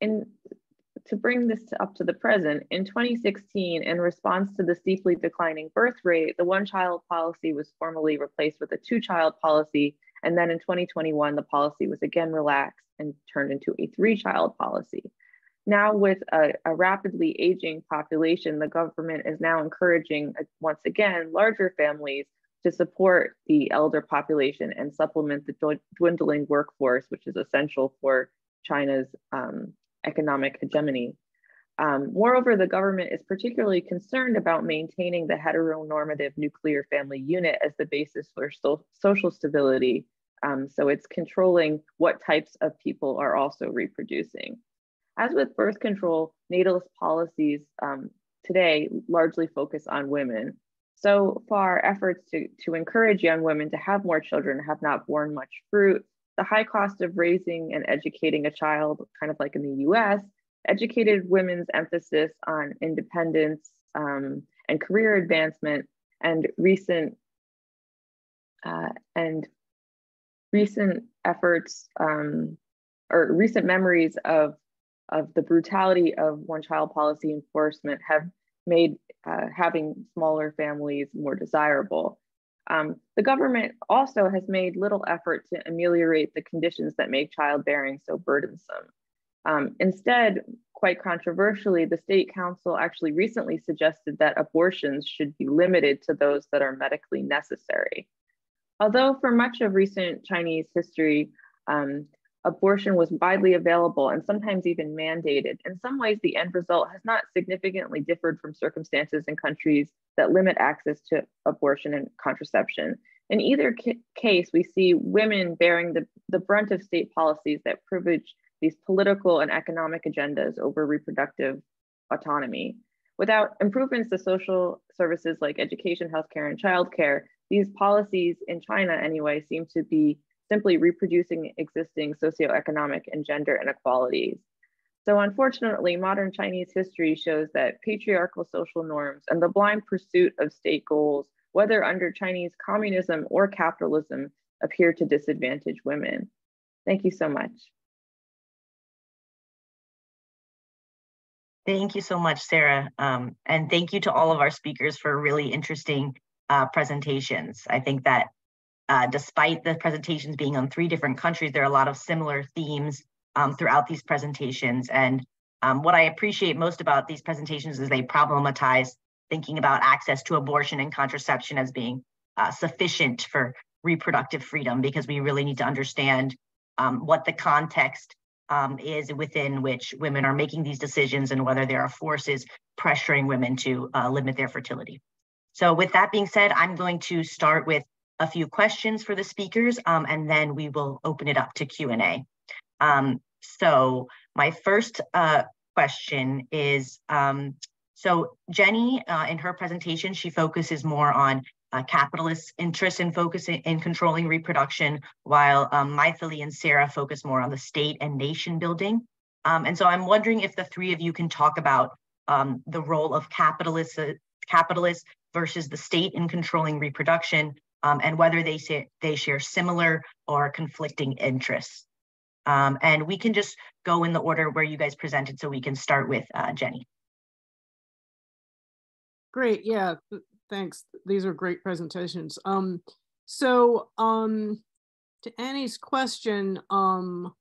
And to bring this up to the present, in 2016, in response to the steeply declining birth rate, the 1-child policy was formally replaced with a 2-child policy. And then in 2021, the policy was again relaxed and turned into a 3-child policy. Now, with a rapidly aging population, the government is now encouraging, once again, larger families to support the elder population and supplement the dwindling workforce, which is essential for China's economic hegemony. Moreover, the government is particularly concerned about maintaining the heteronormative nuclear family unit as the basis for social stability. So it's controlling what types of people are also reproducing. As with birth control, natalist policies today largely focus on women. So far, efforts to encourage young women to have more children have not borne much fruit. The high cost of raising and educating a child, kind of like in the US, educated women's emphasis on independence and career advancement and recent efforts or recent memories of the brutality of one-child policy enforcement have made having smaller families more desirable. The government also has made little effort to ameliorate the conditions that make childbearing so burdensome. Instead, quite controversially, the state council actually recently suggested that abortions should be limited to those that are medically necessary. Although for much of recent Chinese history, abortion was widely available and sometimes even mandated, in some ways the end result has not significantly differed from circumstances in countries that limit access to abortion and contraception. In either case, we see women bearing the brunt of state policies that privilege these political and economic agendas over reproductive autonomy. Without improvements to social services like education, healthcare, and childcare, these policies in China anyway seem to be simply reproducing existing socioeconomic and gender inequalities. So unfortunately, modern Chinese history shows that patriarchal social norms and the blind pursuit of state goals, whether under Chinese communism or capitalism, appear to disadvantage women. Thank you so much. Thank you so much, Sarah. And thank you to all of our speakers for really interesting presentations. I think that despite the presentations being on 3 different countries, there are a lot of similar themes throughout these presentations. And what I appreciate most about these presentations is they problematize thinking about access to abortion and contraception as being sufficient for reproductive freedom, because we really need to understand what the context is within which women are making these decisions and whether there are forces pressuring women to limit their fertility. So with that being said, I'm going to start with a few questions for the speakers, and then we will open it up to Q&A. So my first question is, so Jenny, in her presentation, she focuses more on capitalist interests in focusing in controlling reproduction, while Maithili and Sarah focus more on the state and nation building. And so I'm wondering if the 3 of you can talk about the role of capitalists versus the state in controlling reproduction, and whether they share similar or conflicting interests. And we can just go in the order where you guys presented, so we can start with Jenny. Great, yeah, thanks. These are great presentations. To Annie's question, you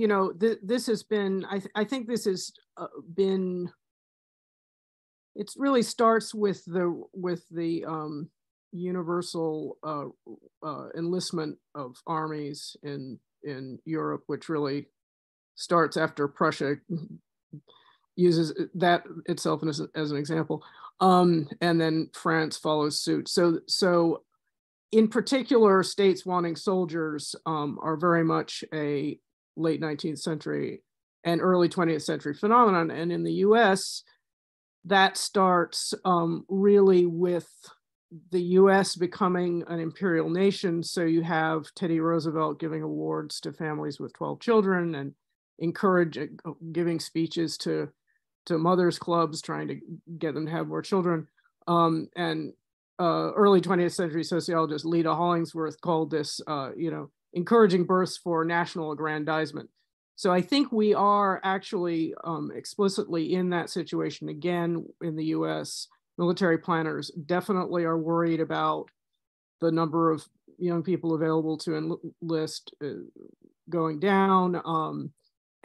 know, this has been, I think this has been, it really starts with the universal enlistment of armies in Europe, which really starts after Prussia uses that itself as an example, and then France follows suit. So in particular, states wanting soldiers are very much a late 19th century and early 20th century phenomenon. And in the US, that starts really with the US becoming an imperial nation. So you have Teddy Roosevelt giving awards to families with 12 children and giving speeches to mothers clubs trying to get them to have more children. And early 20th century sociologist Leda Hollingsworth called this, you know, encouraging births for national aggrandizement. So I think we are actually explicitly in that situation again in the US. Military planners definitely are worried about the number of young people available to enlist going down.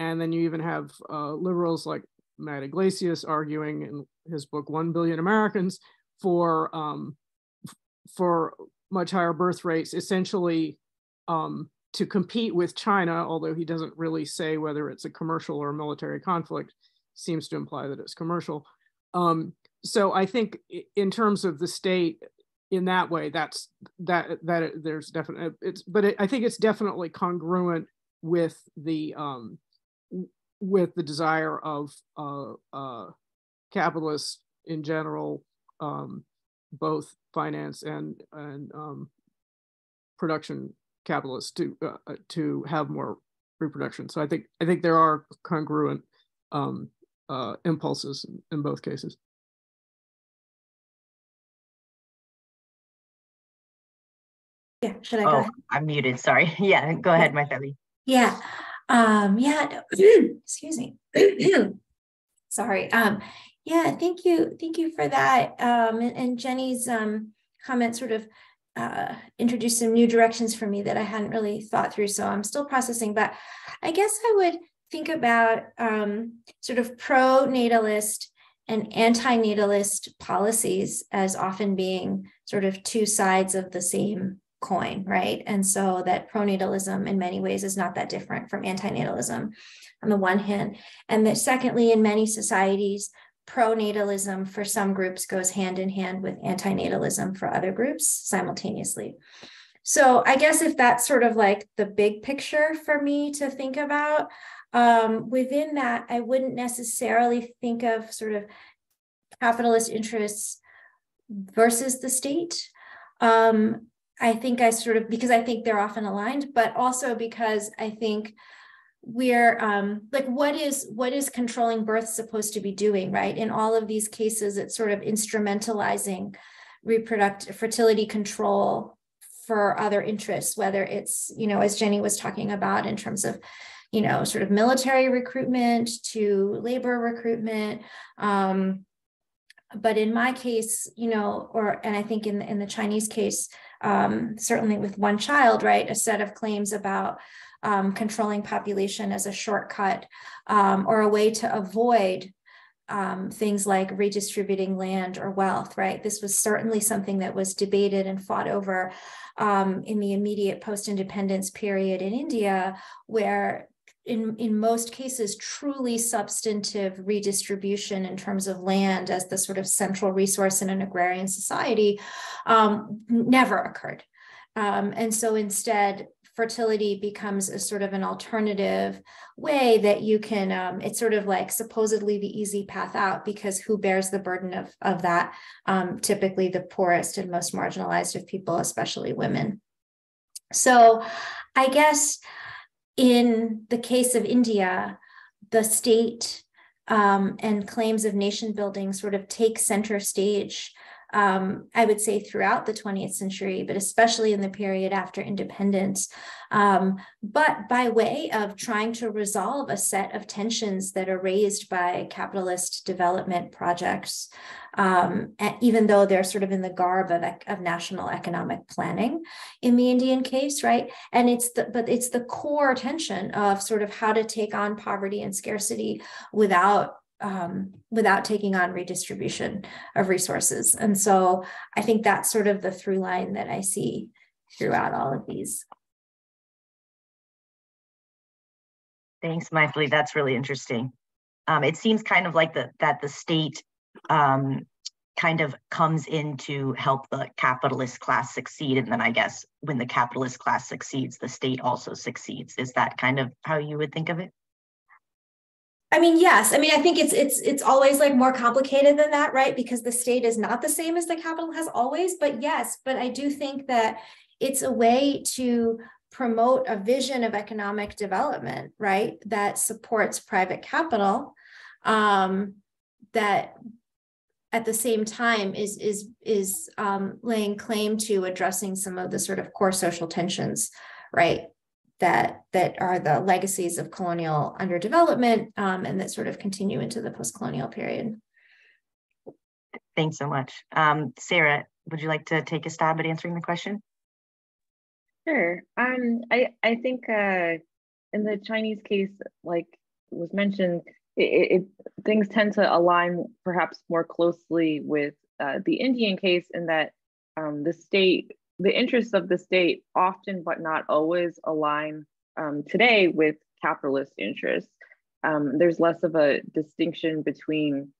And then you even have liberals like Matt Iglesias arguing in his book 1 Billion Americans for much higher birth rates, essentially to compete with China, although he doesn't really say whether it's a commercial or a military conflict, seems to imply that it's commercial. So I think in terms of the state in that way, there's definitely, I think it's definitely congruent with the desire of capitalists in general, both finance and production capitalists to have more reproduction. So I think there are congruent impulses in both cases. Yeah, should I go ahead? I'm muted, sorry. Yeah, go ahead, my Feli. Yeah, excuse me. Sorry. Yeah, thank you for that. And Jenny's comment sort of introduced some new directions for me that I hadn't really thought through. So I'm still processing, but I guess I would think about sort of pro-natalist and anti-natalist policies as often being sort of two sides of the same coin, right? And so that pronatalism in many ways is not that different from antinatalism on the one hand. And that secondly, in many societies, pronatalism for some groups goes hand in hand with antinatalism for other groups simultaneously. So I guess if that's sort of like the big picture for me to think about, within that, I wouldn't necessarily think of sort of capitalist interests versus the state. I think I sort of, because I think they're often aligned, but also because I think we're like, what is controlling birth supposed to be doing, right? In all of these cases, it's sort of instrumentalizing reproductive fertility control for other interests, whether it's, you know, as Jenny was talking about in terms of, you know, sort of military recruitment to labor recruitment. But in my case, you know, and I think in the Chinese case, certainly with one child, right, a set of claims about controlling population as a shortcut or a way to avoid things like redistributing land or wealth, right? This was certainly something that was debated and fought over in the immediate post-independence period in India, where in most cases, truly substantive redistribution in terms of land as the sort of central resource in an agrarian society never occurred. And so instead, fertility becomes a sort of an alternative way that you can, it's sort of like supposedly the easy path out, because who bears the burden of that? Typically the poorest and most marginalized of people, especially women. So I guess in the case of India, the state and claims of nation building sort of take center stage, I would say throughout the 20th century, but especially in the period after independence, but by way of trying to resolve a set of tensions that are raised by capitalist development projects, even though they're sort of in the garb of national economic planning in the Indian case, right? And it's the core tension of sort of how to take on poverty and scarcity without taking on redistribution of resources. And so I think that's sort of the through line that I see throughout all of these. Thanks, Mythili. That's really interesting. It seems kind of like that the state kind of comes in to help the capitalist class succeed. And then I guess when the capitalist class succeeds, the state also succeeds. Is that kind of how you would think of it? I mean, yes. I mean, I think it's always like more complicated than that, right? Because the state is not the same as the capital has always, but yes, but I do think that it's a way to promote a vision of economic development, right? That supports private capital, that at the same time is laying claim to addressing some of the sort of core social tensions, right? That are the legacies of colonial underdevelopment and that sort of continue into the post-colonial period. Thanks so much. Sarah, would you like to take a stab at answering the question? Sure. I think in the Chinese case, like was mentioned, things tend to align perhaps more closely with the Indian case in that the interests of the state often, but not always, align today with capitalist interests. There's less of a distinction between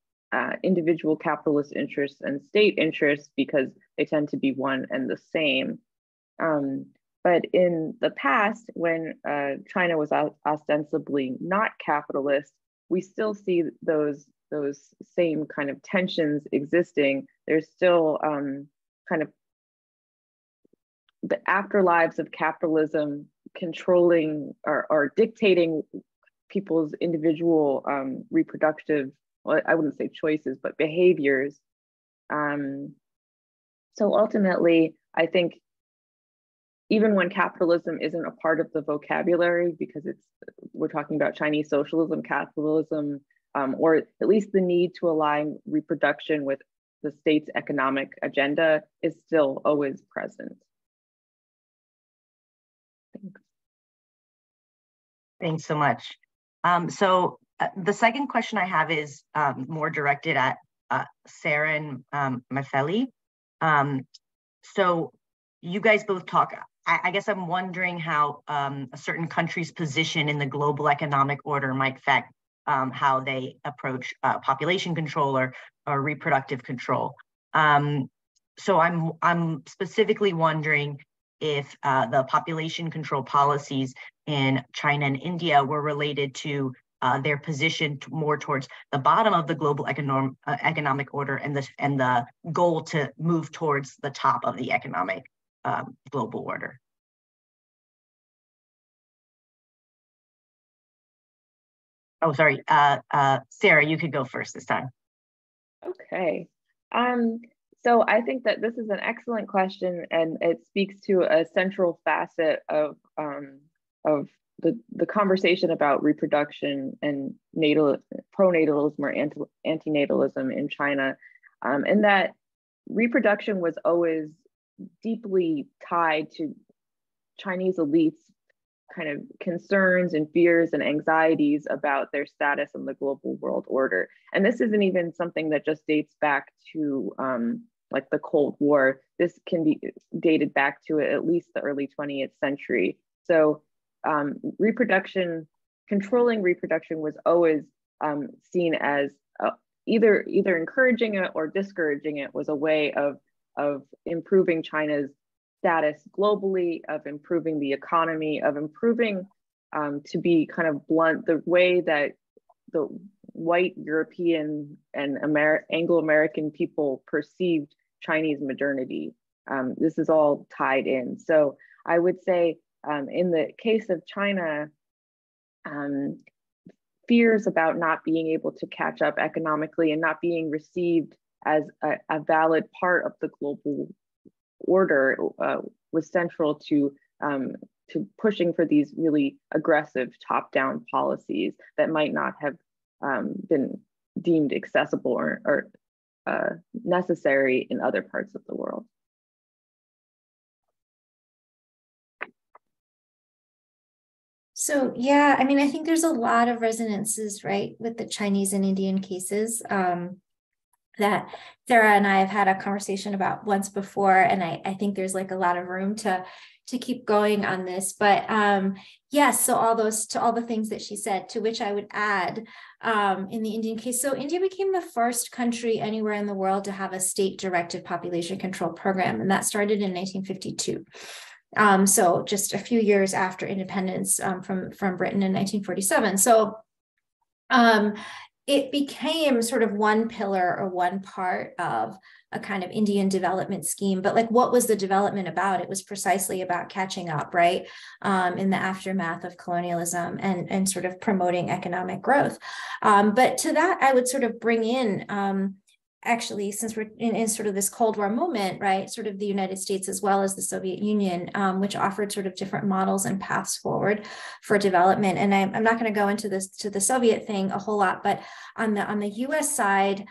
individual capitalist interests and state interests because they tend to be one and the same. But in the past, when China was ostensibly not capitalist, we still see those same kind of tensions existing. There's still kind of the afterlives of capitalism controlling or dictating people's individual reproductive, well, I wouldn't say choices, but behaviors. So ultimately, I think even when capitalism isn't a part of the vocabulary, because we're talking about Chinese socialism, capitalism, or at least the need to align reproduction with the state's economic agenda is still always present. Thanks. Thanks so much. The second question I have is more directed at Sarah and Mafeli. So you guys both talk, I guess I'm wondering how a certain country's position in the global economic order might affect how they approach population control or reproductive control. So I'm specifically wondering if the population control policies in China and India were related to their position more towards the bottom of the global economic order and the goal to move towards the top of the economic global order. Oh, sorry, Sarah, you could go first this time. Okay. So I think that this is an excellent question, and it speaks to a central facet of the conversation about reproduction and pronatalism or antinatalism in China, and that reproduction was always deeply tied to Chinese elites' kind of concerns and fears and anxieties about their status in the global world order. And this isn't even something that just dates back to like the Cold War. This can be dated back to at least the early 20th century. So controlling reproduction was always seen as either encouraging it or discouraging it was a way of improving China's status globally, of improving the economy, of improving, to be kind of blunt, the way that the white European and Anglo-American people perceived Chinese modernity. This is all tied in. So I would say in the case of China, fears about not being able to catch up economically and not being received as a valid part of the global order was central to pushing for these really aggressive top-down policies that might not have been deemed accessible or necessary in other parts of the world. So yeah, I mean, I think there's a lot of resonances, right, with the Chinese and Indian cases that Sarah and I have had a conversation about once before, and I think there's like a lot of room to keep going on this. But yes, so all the things that she said, to which I would add in the Indian case. So India became the first country anywhere in the world to have a state-directed population control program, and that started in 1952. So just a few years after independence from Britain in 1947. So it became sort of one pillar or one part of a kind of Indian development scheme. But like, what was the development about? It was precisely about catching up, right, in the aftermath of colonialism and sort of promoting economic growth. But to that, I would sort of bring in actually, since we're in sort of this Cold War moment, right, sort of the United States as well as the Soviet Union, which offered sort of different models and paths forward for development. And I'm not going to go into this to the Soviet thing a whole lot, but on the US side,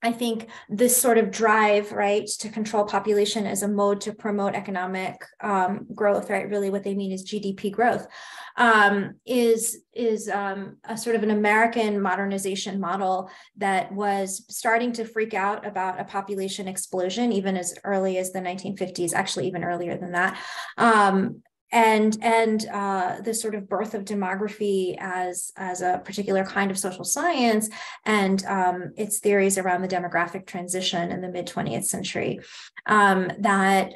I think this sort of drive, right, to control population as a mode to promote economic growth, right, really what they mean is GDP growth, is a sort of an American modernization model that was starting to freak out about a population explosion even as early as the 1950s, actually even earlier than that. And the sort of birth of demography as a particular kind of social science, and its theories around the demographic transition in the mid 20th century, that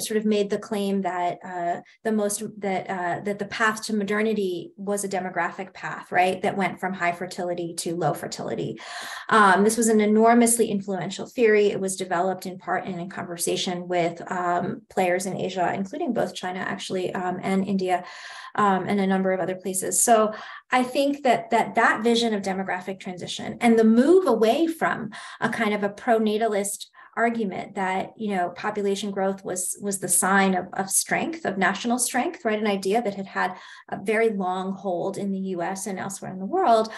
sort of made the claim that that the path to modernity was a demographic path, right, that went from high fertility to low fertility. This was an enormously influential theory. It was developed in part and in conversation with players in Asia, including both China, actually, and India, and a number of other places. So I think that vision of demographic transition and the move away from a kind of a pronatalist argument that, you know, population growth was the sign of strength, of national strength, right? An idea that had a very long hold in the US and elsewhere in the world,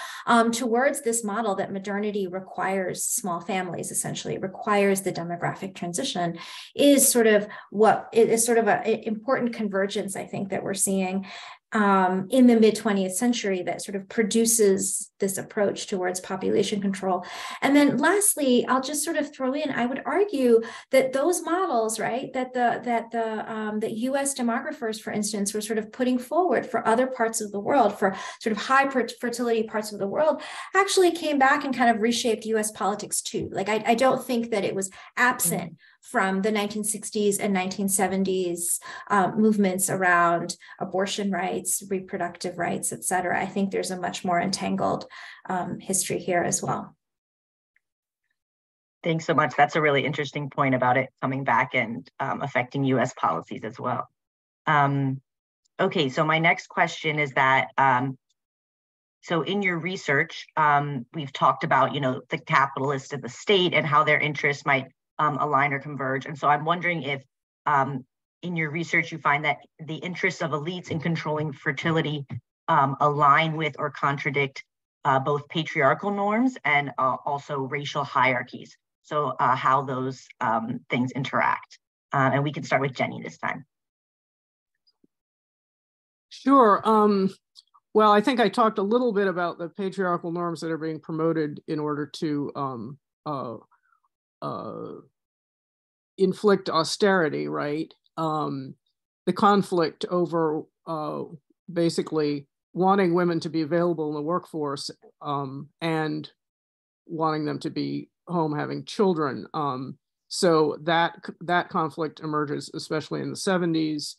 towards this model that modernity requires small families, essentially requires the demographic transition, is sort of an important convergence, I think, that we're seeing in the mid-20th century that sort of produces this approach towards population control. And then lastly, I'll just sort of throw in, I would argue that those models, right, that the US demographers, for instance, were sort of putting forward for other parts of the world, for sort of high fertility parts of the world, actually came back and kind of reshaped US politics too. Like, I don't think that it was absent from the 1960s and 1970s movements around abortion rights, reproductive rights, et cetera. I think there's a much more entangled history here as well. Thanks so much. That's a really interesting point about it coming back and affecting US policies as well. Okay, so my next question is that, so in your research, we've talked about, you know, the capitalists of the state and how their interests might align or converge. And so I'm wondering if in your research you find that the interests of elites in controlling fertility align with or contradict both patriarchal norms and also racial hierarchies. So how those things interact. And we can start with Jenny this time. Sure. Well, I think I talked a little bit about the patriarchal norms that are being promoted in order to inflict austerity, right? The conflict over basically wanting women to be available in the workforce and wanting them to be home having children. So that conflict emerges, especially in the 70s.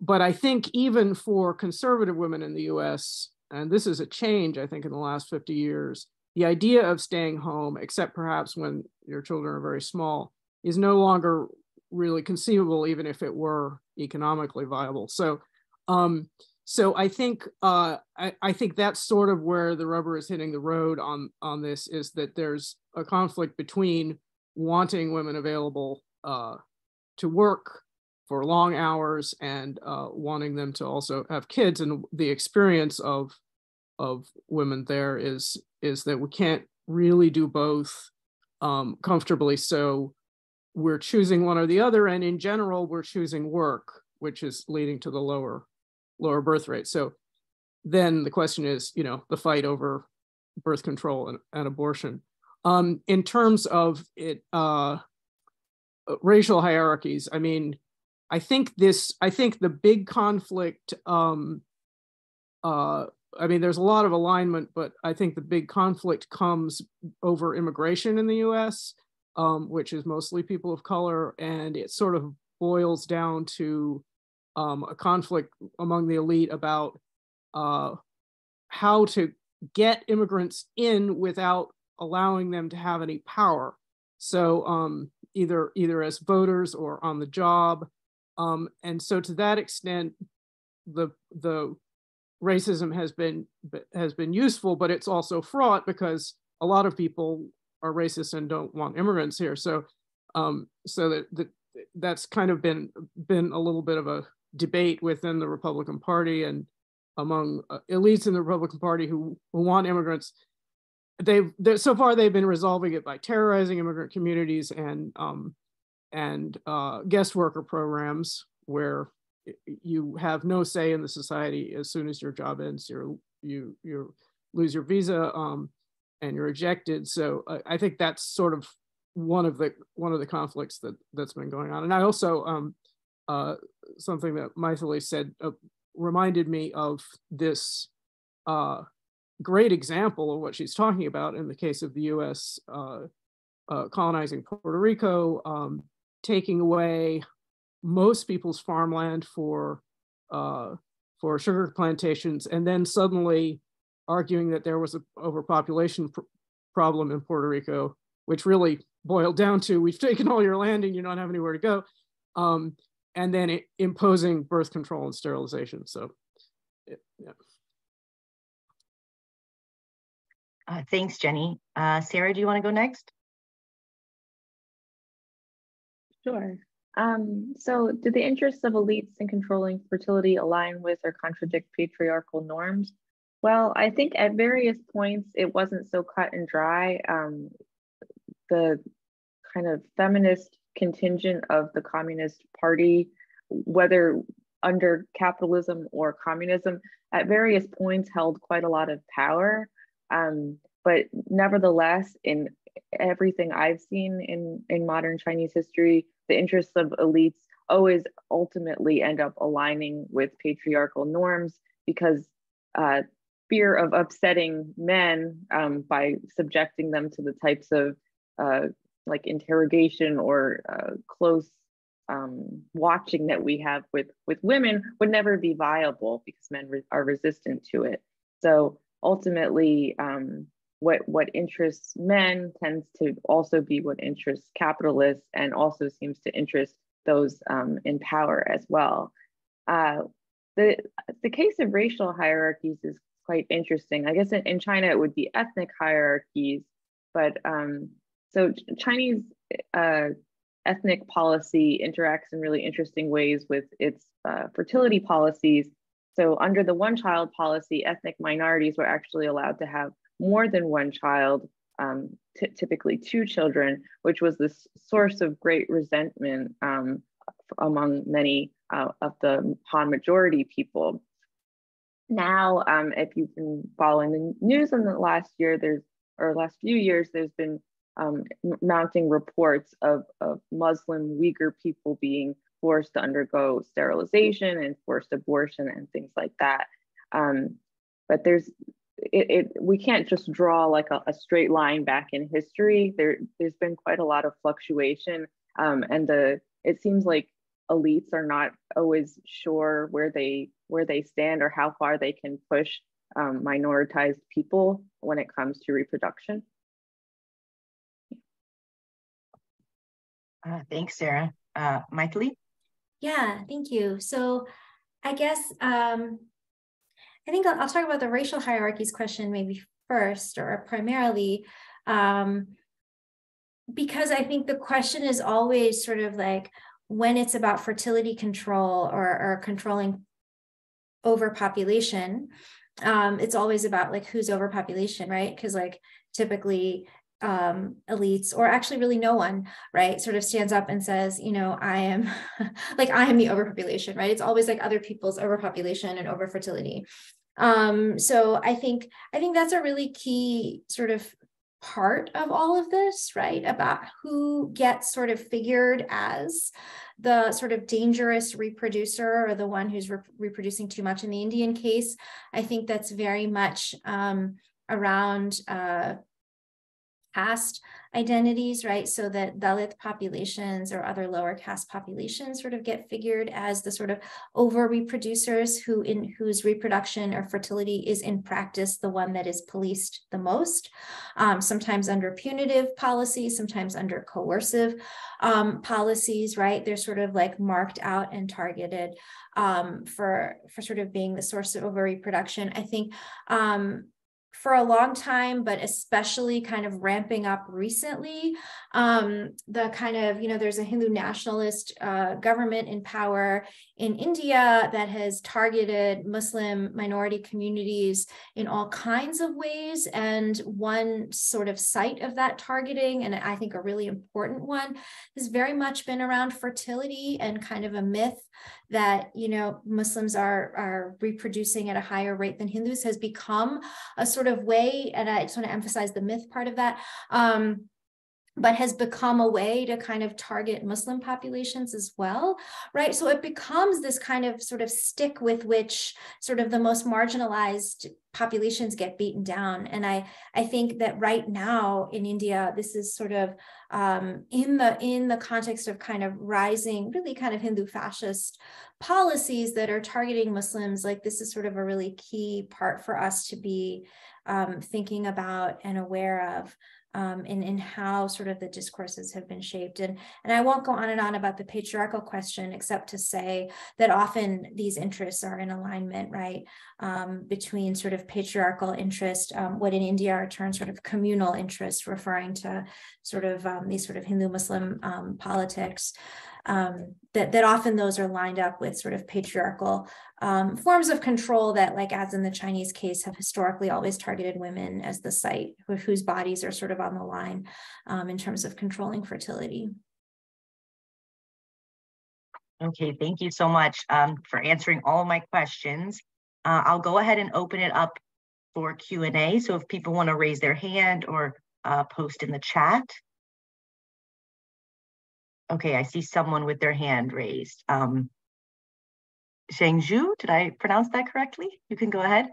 But I think even for conservative women in the US, and this is a change, I think, in the last 50 years, the idea of staying home, except perhaps when your children are very small, is no longer really conceivable, even if it were economically viable. So I think that's sort of where the rubber is hitting the road on this, is that there's a conflict between wanting women available to work for long hours and wanting them to also have kids. And the experience of women there is that we can't really do both comfortably. So we're choosing one or the other, and in general, we're choosing work, which is leading to the lower birth rate. So then the question is, you know, the fight over birth control and abortion. In terms of it, racial hierarchies, I mean, I think the big conflict, I mean, there's a lot of alignment, but I think the big conflict comes over immigration in the US, which is mostly people of color, and it sort of boils down to a conflict among the elite about how to get immigrants in without allowing them to have any power. So either as voters or on the job. And so to that extent, the racism has been useful, but it's also fraught because a lot of people are racist and don't want immigrants here. So that's kind of been a little bit of a debate within the Republican Party and among elites in the Republican Party who want immigrants. So far they've been resolving it by terrorizing immigrant communities and guest worker programs where you have no say in the society. As soon as your job ends, you lose your visa and you're ejected. So I think that's sort of one of the conflicts that's been going on. And I also something that Maithili said reminded me of this great example of what she's talking about in the case of the U.S. Colonizing Puerto Rico, taking away most people's farmland for sugar plantations, and then suddenly arguing that there was an overpopulation problem in Puerto Rico, which really boiled down to, we've taken all your land and you don't have anywhere to go, and then imposing birth control and sterilization. So, yeah. Thanks, Jenny. Sarah, do you want to go next? Sure. So do the interests of elites in controlling fertility align with or contradict patriarchal norms? Well, I think at various points it wasn't so cut and dry. The kind of feminist contingent of the Communist Party, whether under capitalism or communism, at various points held quite a lot of power. But nevertheless, in everything I've seen in modern Chinese history, the interests of elites always ultimately end up aligning with patriarchal norms because fear of upsetting men by subjecting them to the types of like interrogation or close watching that we have with women would never be viable because men are resistant to it. So ultimately, what interests men tends to also be what interests capitalists and also seems to interest those in power as well. The case of racial hierarchies is quite interesting. I guess in China it would be ethnic hierarchies, but so Chinese ethnic policy interacts in really interesting ways with its fertility policies. So under the one-child policy, ethnic minorities were actually allowed to have more than one child, typically 2 children, which was the source of great resentment among many of the Han majority people. Now, if you've been following the news in the last year, last few years, there's been mounting reports of Muslim Uyghur people being forced to undergo sterilization and forced abortion and things like that. But we can't just draw like a straight line back in history. There's been quite a lot of fluctuation, and it seems like elites are not always sure where they stand or how far they can push minoritized people when it comes to reproduction. Thanks, Sarah. Maithili? Yeah, thank you. So I guess I think I'll talk about the racial hierarchies question maybe first or primarily, because I think the question is always sort of like when it's about fertility control or controlling overpopulation, it's always about like who's overpopulation, right? Because like typically elites, or actually really no one, right, sort of stands up and says, you know, I am the overpopulation, right? It's always like other people's overpopulation and overfertility. So I think that's a really key sort of part of all of this, right? About who gets sort of figured as the sort of dangerous reproducer or the one who's reproducing too much. In the Indian case, I think that's very much around caste identities, right? So that Dalit populations or other lower caste populations sort of get figured as the sort of over reproducers whose reproduction or fertility is in practice the one that is policed the most, sometimes under punitive policies, sometimes under coercive policies, right? They're sort of like marked out and targeted for sort of being the source of over reproduction. I think for a long time, but especially kind of ramping up recently, the kind of, you know, there's a Hindu nationalist government in power in India that has targeted Muslim minority communities in all kinds of ways. And one sort of site of that targeting, and I think a really important one, has very much been around fertility and kind of a myth that, you know, Muslims are reproducing at a higher rate than Hindus has become a sort of way, and I just want to emphasize the myth part of that, but has become a way to kind of target Muslim populations as well, right? So it becomes this kind of sort of stick with which sort of the most marginalized populations get beaten down. And I think that right now in India, this is sort of in the context of kind of rising, really kind of Hindu fascist policies that are targeting Muslims, like this is sort of a really key part for us to be thinking about and aware of. in how sort of the discourses have been shaped. And I won't go on and on about the patriarchal question, except to say that often these interests are in alignment, right? Between sort of patriarchal interest, what in India are termed sort of communal interest, referring to sort of these sort of Hindu-Muslim politics, that often those are lined up with sort of patriarchal forms of control that, like as in the Chinese case, have historically always targeted women as the site whose bodies are sort of on the line in terms of controlling fertility. Okay, thank you so much for answering all of my questions. I'll go ahead and open it up for Q&A. So if people want to raise their hand or post in the chat. Okay, I see someone with their hand raised. Shengzhu, did I pronounce that correctly? You can go ahead.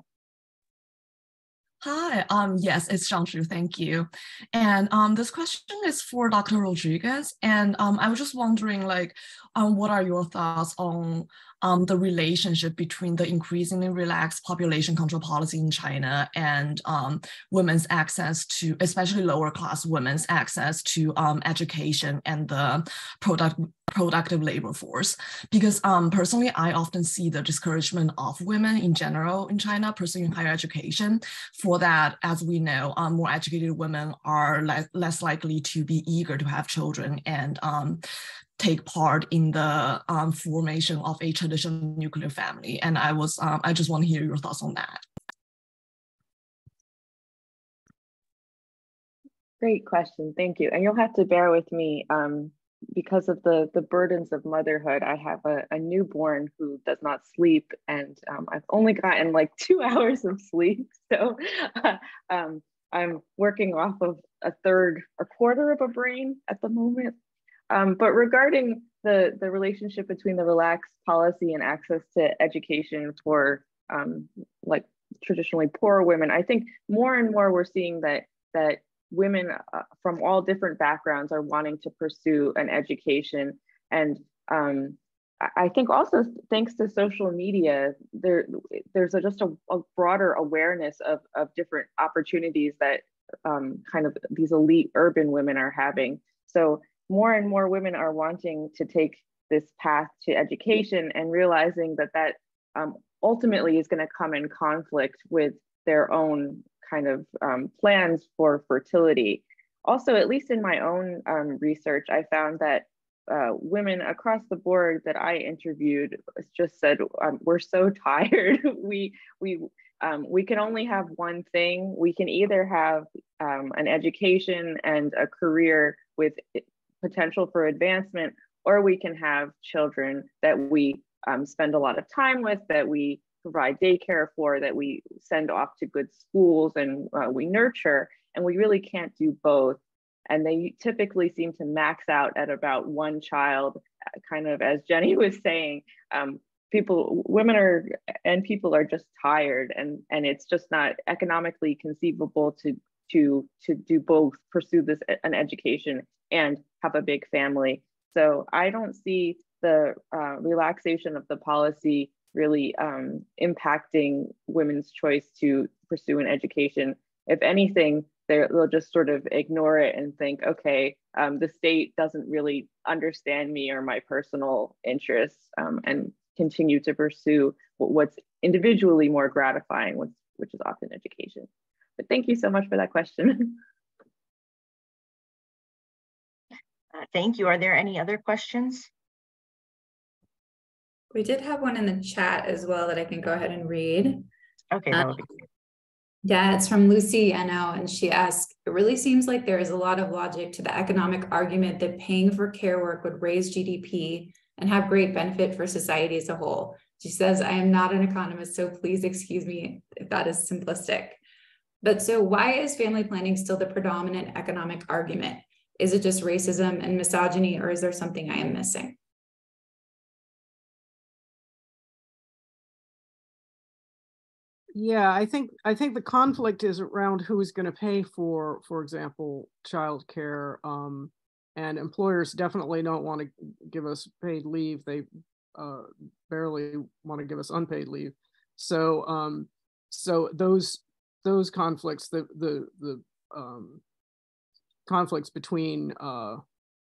Hi, yes, it's Shangxu, thank you. And this question is for Dr. Rodriguez. And I was just wondering, like, what are your thoughts on the relationship between the increasingly relaxed population control policy in China and women's access to, especially lower class women's access to education and the productive labor force? Because personally, I often see the discouragement of women in general in China pursuing higher education. For that, as we know, more educated women are less likely to be eager to have children and take part in the formation of a traditional nuclear family. And I just want to hear your thoughts on that. Great question, thank you. And you'll have to bear with me because of the burdens of motherhood. I have a newborn who does not sleep, and I've only gotten like 2 hours of sleep. So I'm working off of a quarter of a brain at the moment. But regarding the relationship between the relaxed policy and access to education for like traditionally poor women, I think more and more we're seeing that women from all different backgrounds are wanting to pursue an education. And I think also thanks to social media, there's just a broader awareness of different opportunities that kind of these elite urban women are having. So more and more women are wanting to take this path to education and realizing that ultimately is going to come in conflict with their own kind of plans for fertility. Also, at least in my own research, I found that women across the board that I interviewed just said, we're so tired. We can only have one thing. We can either have an education and a career with potential for advancement, or we can have children that we spend a lot of time with, that we provide daycare for, that we send off to good schools and we nurture, and we really can't do both. And they typically seem to max out at about one child, kind of as Jenny was saying. Women are just tired, and it's just not economically conceivable to do both, pursue an education and have a big family. So I don't see the relaxation of the policy really impacting women's choice to pursue an education. If anything, they'll just sort of ignore it and think, okay, the state doesn't really understand me or my personal interests, and continue to pursue what's individually more gratifying, which is often education. But thank you so much for that question. Thank you. Are there any other questions? We did have one in the chat as well that I can go ahead and read. Okay, that would be great. Yeah, it's from Lucy Eno, and she asked, it really seems like there is a lot of logic to the economic argument that paying for care work would raise GDP and have great benefit for society as a whole. She says, I am not an economist, so please excuse me if that is simplistic. But so why is family planning still the predominant economic argument? Is it just racism and misogyny, or is there something I am missing? Yeah, I think the conflict is around who is going to pay for example, childcare, and employers definitely don't want to give us paid leave. They barely want to give us unpaid leave. So so those conflicts, the conflicts between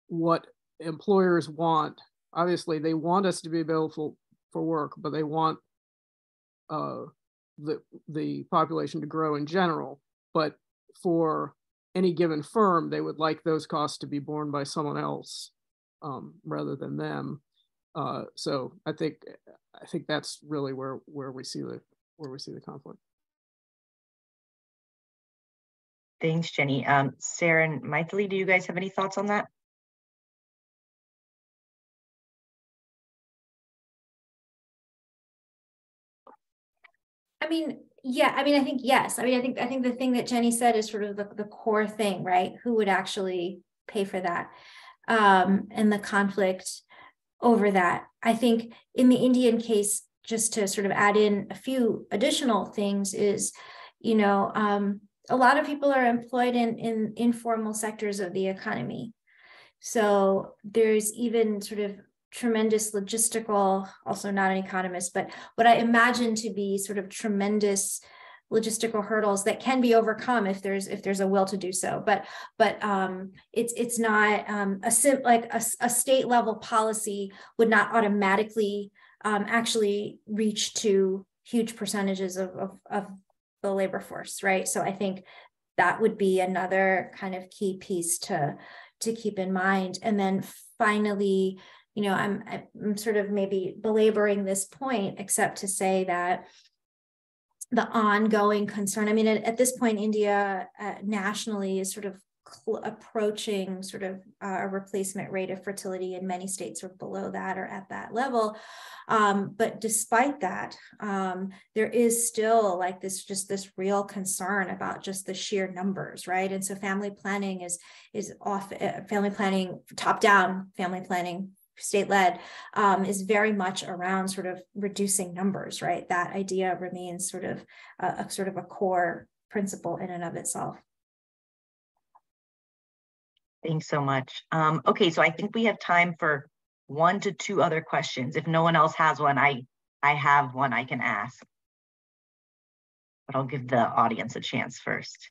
what employers want. Obviously, they want us to be available for work, but they want the population to grow in general. But for any given firm, they would like those costs to be borne by someone else rather than them. So I think that's really where we see the conflict. Thanks, Jenny. Sarah and Maithili, do you guys have any thoughts on that? I mean, yeah, I mean, I think, yes. I mean, I think the thing that Jenny said is sort of the core thing, right? Who would actually pay for that? And the conflict over that. I think in the Indian case, just to sort of add in a few additional things is, you know, a lot of people are employed in informal sectors of the economy. So there's even sort of tremendous logistical, also not an economist, but what I imagine to be sort of tremendous logistical hurdles that can be overcome if there's a will to do so. But it's not a state level policy would not automatically actually reach to huge percentages of the labor force, right? So I think that would be another kind of key piece to keep in mind. And then finally, you know, I'm sort of maybe belaboring this point, except to say that the ongoing concern, I mean, at this point, India nationally is sort of approaching sort of a replacement rate of fertility, and many states are below that or at that level. But despite that, there is still like this real concern about just the sheer numbers, right? And so family planning is often family planning, top-down family planning, state-led, is very much around sort of reducing numbers, right? That idea remains sort of a core principle in and of itself. Thanks so much. Okay, so I think we have time for 1 to 2 other questions. If no one else has one, I have one I can ask. But I'll give the audience a chance first.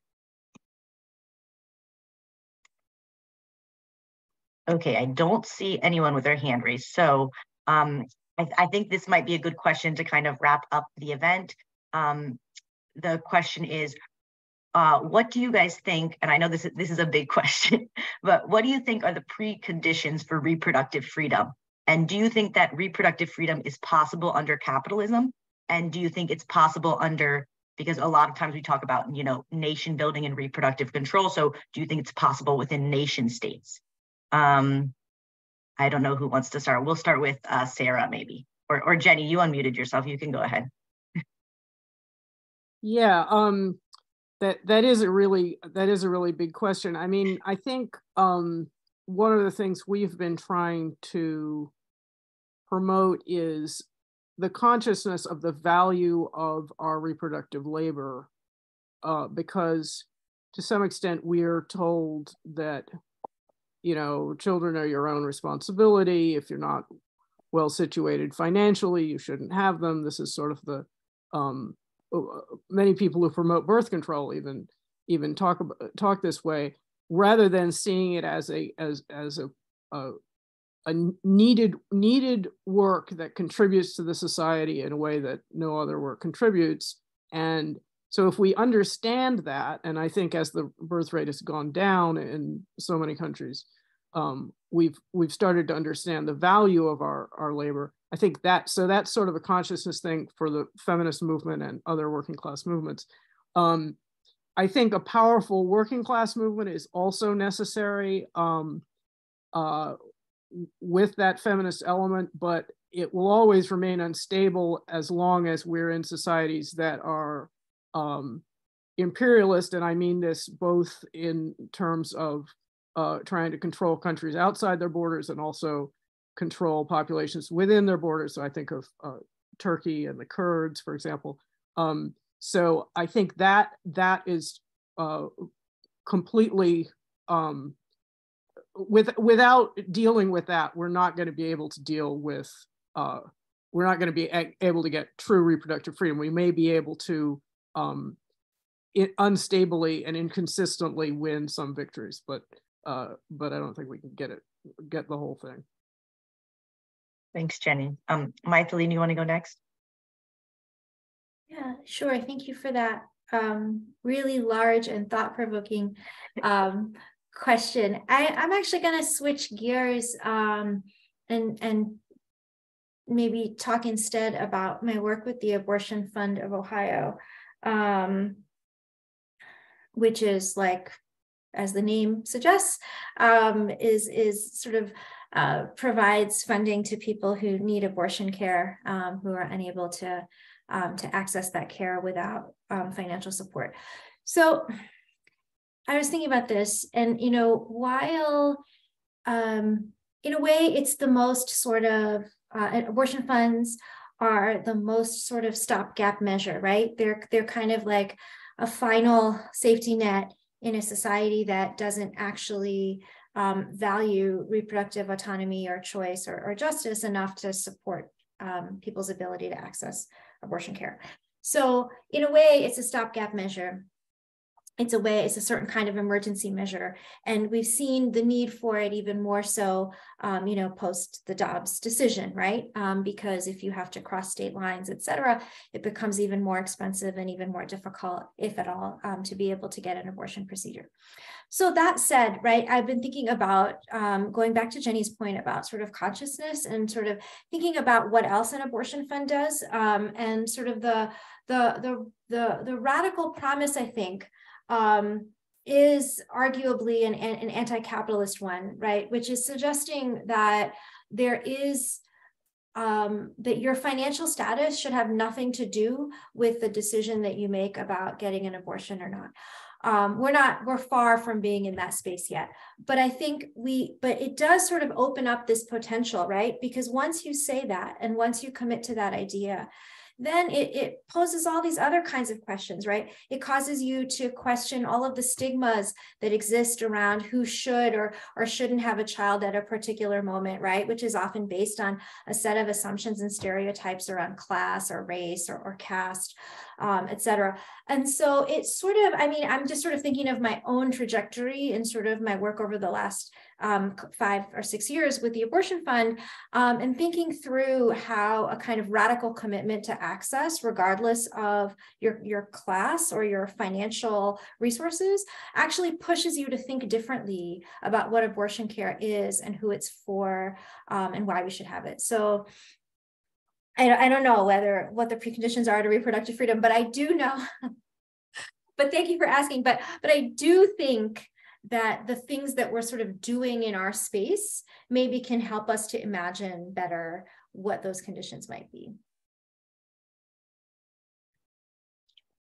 Okay, I don't see anyone with their hand raised. So I think this might be a good question to kind of wrap up the event. The question is, what do you guys think, and I know this is a big question, but what do you think are the preconditions for reproductive freedom? And do you think that reproductive freedom is possible under capitalism? And do you think it's possible under, because a lot of times we talk about, you know, nation building and reproductive control. So do you think it's possible within nation states? I don't know who wants to start. We'll start with Sarah, maybe, or Jenny, you unmuted yourself. You can go ahead. Yeah, that is a really big question. I mean, I think one of the things we've been trying to promote is the consciousness of the value of our reproductive labor, because to some extent we're told that, you know, children are your own responsibility. If you're not well situated financially, you shouldn't have them. This is sort of the many people who promote birth control even talk this way, rather than seeing it as a needed work that contributes to the society in a way that no other work contributes. And so if we understand that, and I think as the birth rate has gone down in so many countries, we've started to understand the value of our labor. I think that's sort of a consciousness thing for the feminist movement and other working class movements. I think a powerful working class movement is also necessary with that feminist element, but it will always remain unstable as long as we're in societies that are imperialist. And I mean this both in terms of trying to control countries outside their borders and also control populations within their borders. So I think of Turkey and the Kurds, for example. So I think that is completely, without dealing with that, we're not going to be able to deal with, we're not going to be able to get true reproductive freedom. We may be able to unstably and inconsistently win some victories, but I don't think we can get the whole thing. Thanks, Jenny. Mythili, you want to go next? Yeah, sure. Thank you for that really large and thought-provoking question. I'm actually going to switch gears and maybe talk instead about my work with the Abortion Fund of Ohio, which is, like, as the name suggests, is sort of provides funding to people who need abortion care, who are unable to access that care without financial support. So I was thinking about this, and, you know, while in a way it's the most sort of abortion funds are the most sort of stopgap measure, right? They're kind of like a final safety net in a society that doesn't actually value reproductive autonomy or choice or justice enough to support people's ability to access abortion care. So in a way, it's a stopgap measure. It's a certain kind of emergency measure. And we've seen the need for it even more so, you know, post the Dobbs decision, right? Because if you have to cross state lines, et cetera, it becomes even more expensive and even more difficult, if at all, to be able to get an abortion procedure. So that said, right, I've been thinking about, going back to Jenny's point about sort of consciousness and sort of thinking about what else an abortion fund does, and sort of the radical promise, I think, is arguably an anti-capitalist one, right? Which is suggesting that there is, that your financial status should have nothing to do with the decision that you make about getting an abortion or not. We're far from being in that space yet, but I think but it does sort of open up this potential, right? Because once you say that, and once you commit to that idea, then it poses all these other kinds of questions, right? It causes you to question all of the stigmas that exist around who should or shouldn't have a child at a particular moment, right? Which is often based on a set of assumptions and stereotypes around class or race or caste, et cetera. And so it's sort of, I mean, I'm just sort of thinking of my own trajectory and sort of my work over the last 5 or 6 years with the Abortion Fund, and thinking through how a kind of radical commitment to access, regardless of your class or your financial resources, actually pushes you to think differently about what abortion care is and who it's for, and why we should have it. So I don't know what the preconditions are to reproductive freedom, but I do know, but thank you for asking, but I do think that the things that we're sort of doing in our space maybe can help us to imagine better what those conditions might be.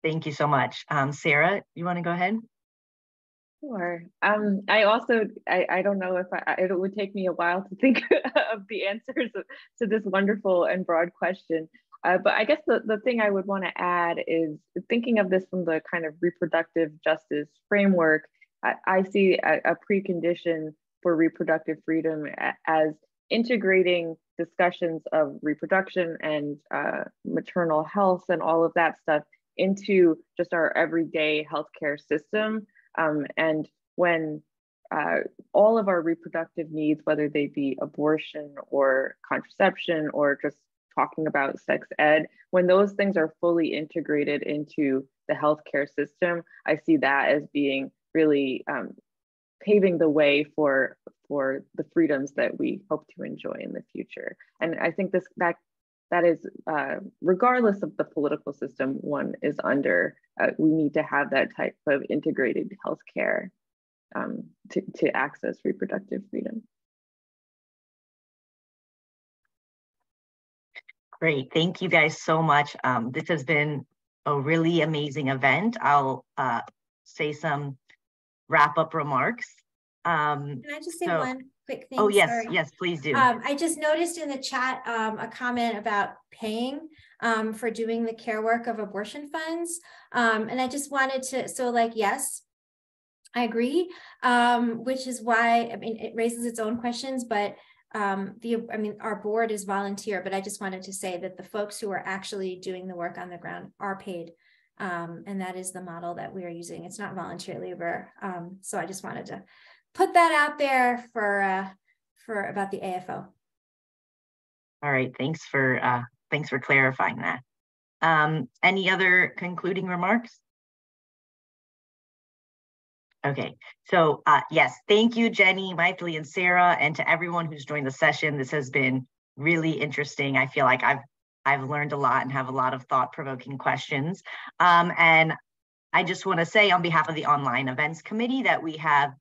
Thank you so much. Sarah, you want to go ahead? Sure. I don't know if it would take me a while to think of the answers to this wonderful and broad question. But I guess the thing I would want to add is thinking of this from the kind of reproductive justice framework. I see a precondition for reproductive freedom as integrating discussions of reproduction and maternal health and all of that stuff into just our everyday healthcare system. And when all of our reproductive needs, whether they be abortion or contraception or just talking about sex ed, when those things are fully integrated into the healthcare system, I see that as being really paving the way for the freedoms that we hope to enjoy in the future. And I think that is, regardless of the political system one is under, we need to have that type of integrated healthcare to access reproductive freedom. Great, thank you guys so much. This has been a really amazing event. I'll say some wrap-up remarks. Can I just say one quick thing? Oh, yes, Sorry. yes, please do. I just noticed in the chat a comment about paying for doing the care work of abortion funds. And I just wanted to, so like, yes, I agree, which is why, I mean, it raises its own questions, but our board is volunteer, but I just wanted to say that the folks who are actually doing the work on the ground are paid And that is the model that we are using. It's not volunteer labor. So I just wanted to put that out there for about the AFO. All right, thanks for clarifying that. Any other concluding remarks? Okay, so yes, thank you, Jenny, Maithili, and Sarah, and to everyone who's joined the session. This has been really interesting. I feel like I've learned a lot and have a lot of thought-provoking questions. And I just want to say on behalf of the online events committee that we have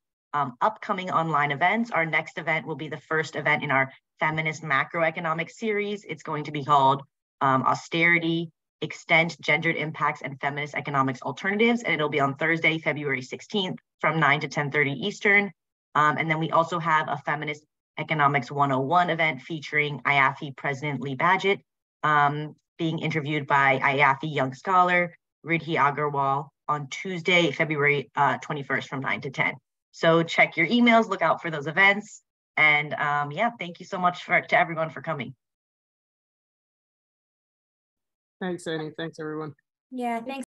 upcoming online events. Our next event will be the first event in our Feminist Macroeconomic series. It's going to be called Austerity, Extent Gendered Impacts and Feminist Economics Alternatives, and it'll be on Thursday, February 16th from 9 to 10:30 Eastern. And then we also have a Feminist Economics 101 event featuring IAFE President Lee Badgett, being interviewed by IAFE Young Scholar Ridhi Agarwal on Tuesday, February 21st from 9 to 10. So check your emails, look out for those events. And yeah, thank you so much to everyone for coming. Thanks, Annie. Thanks, everyone. Yeah, thanks.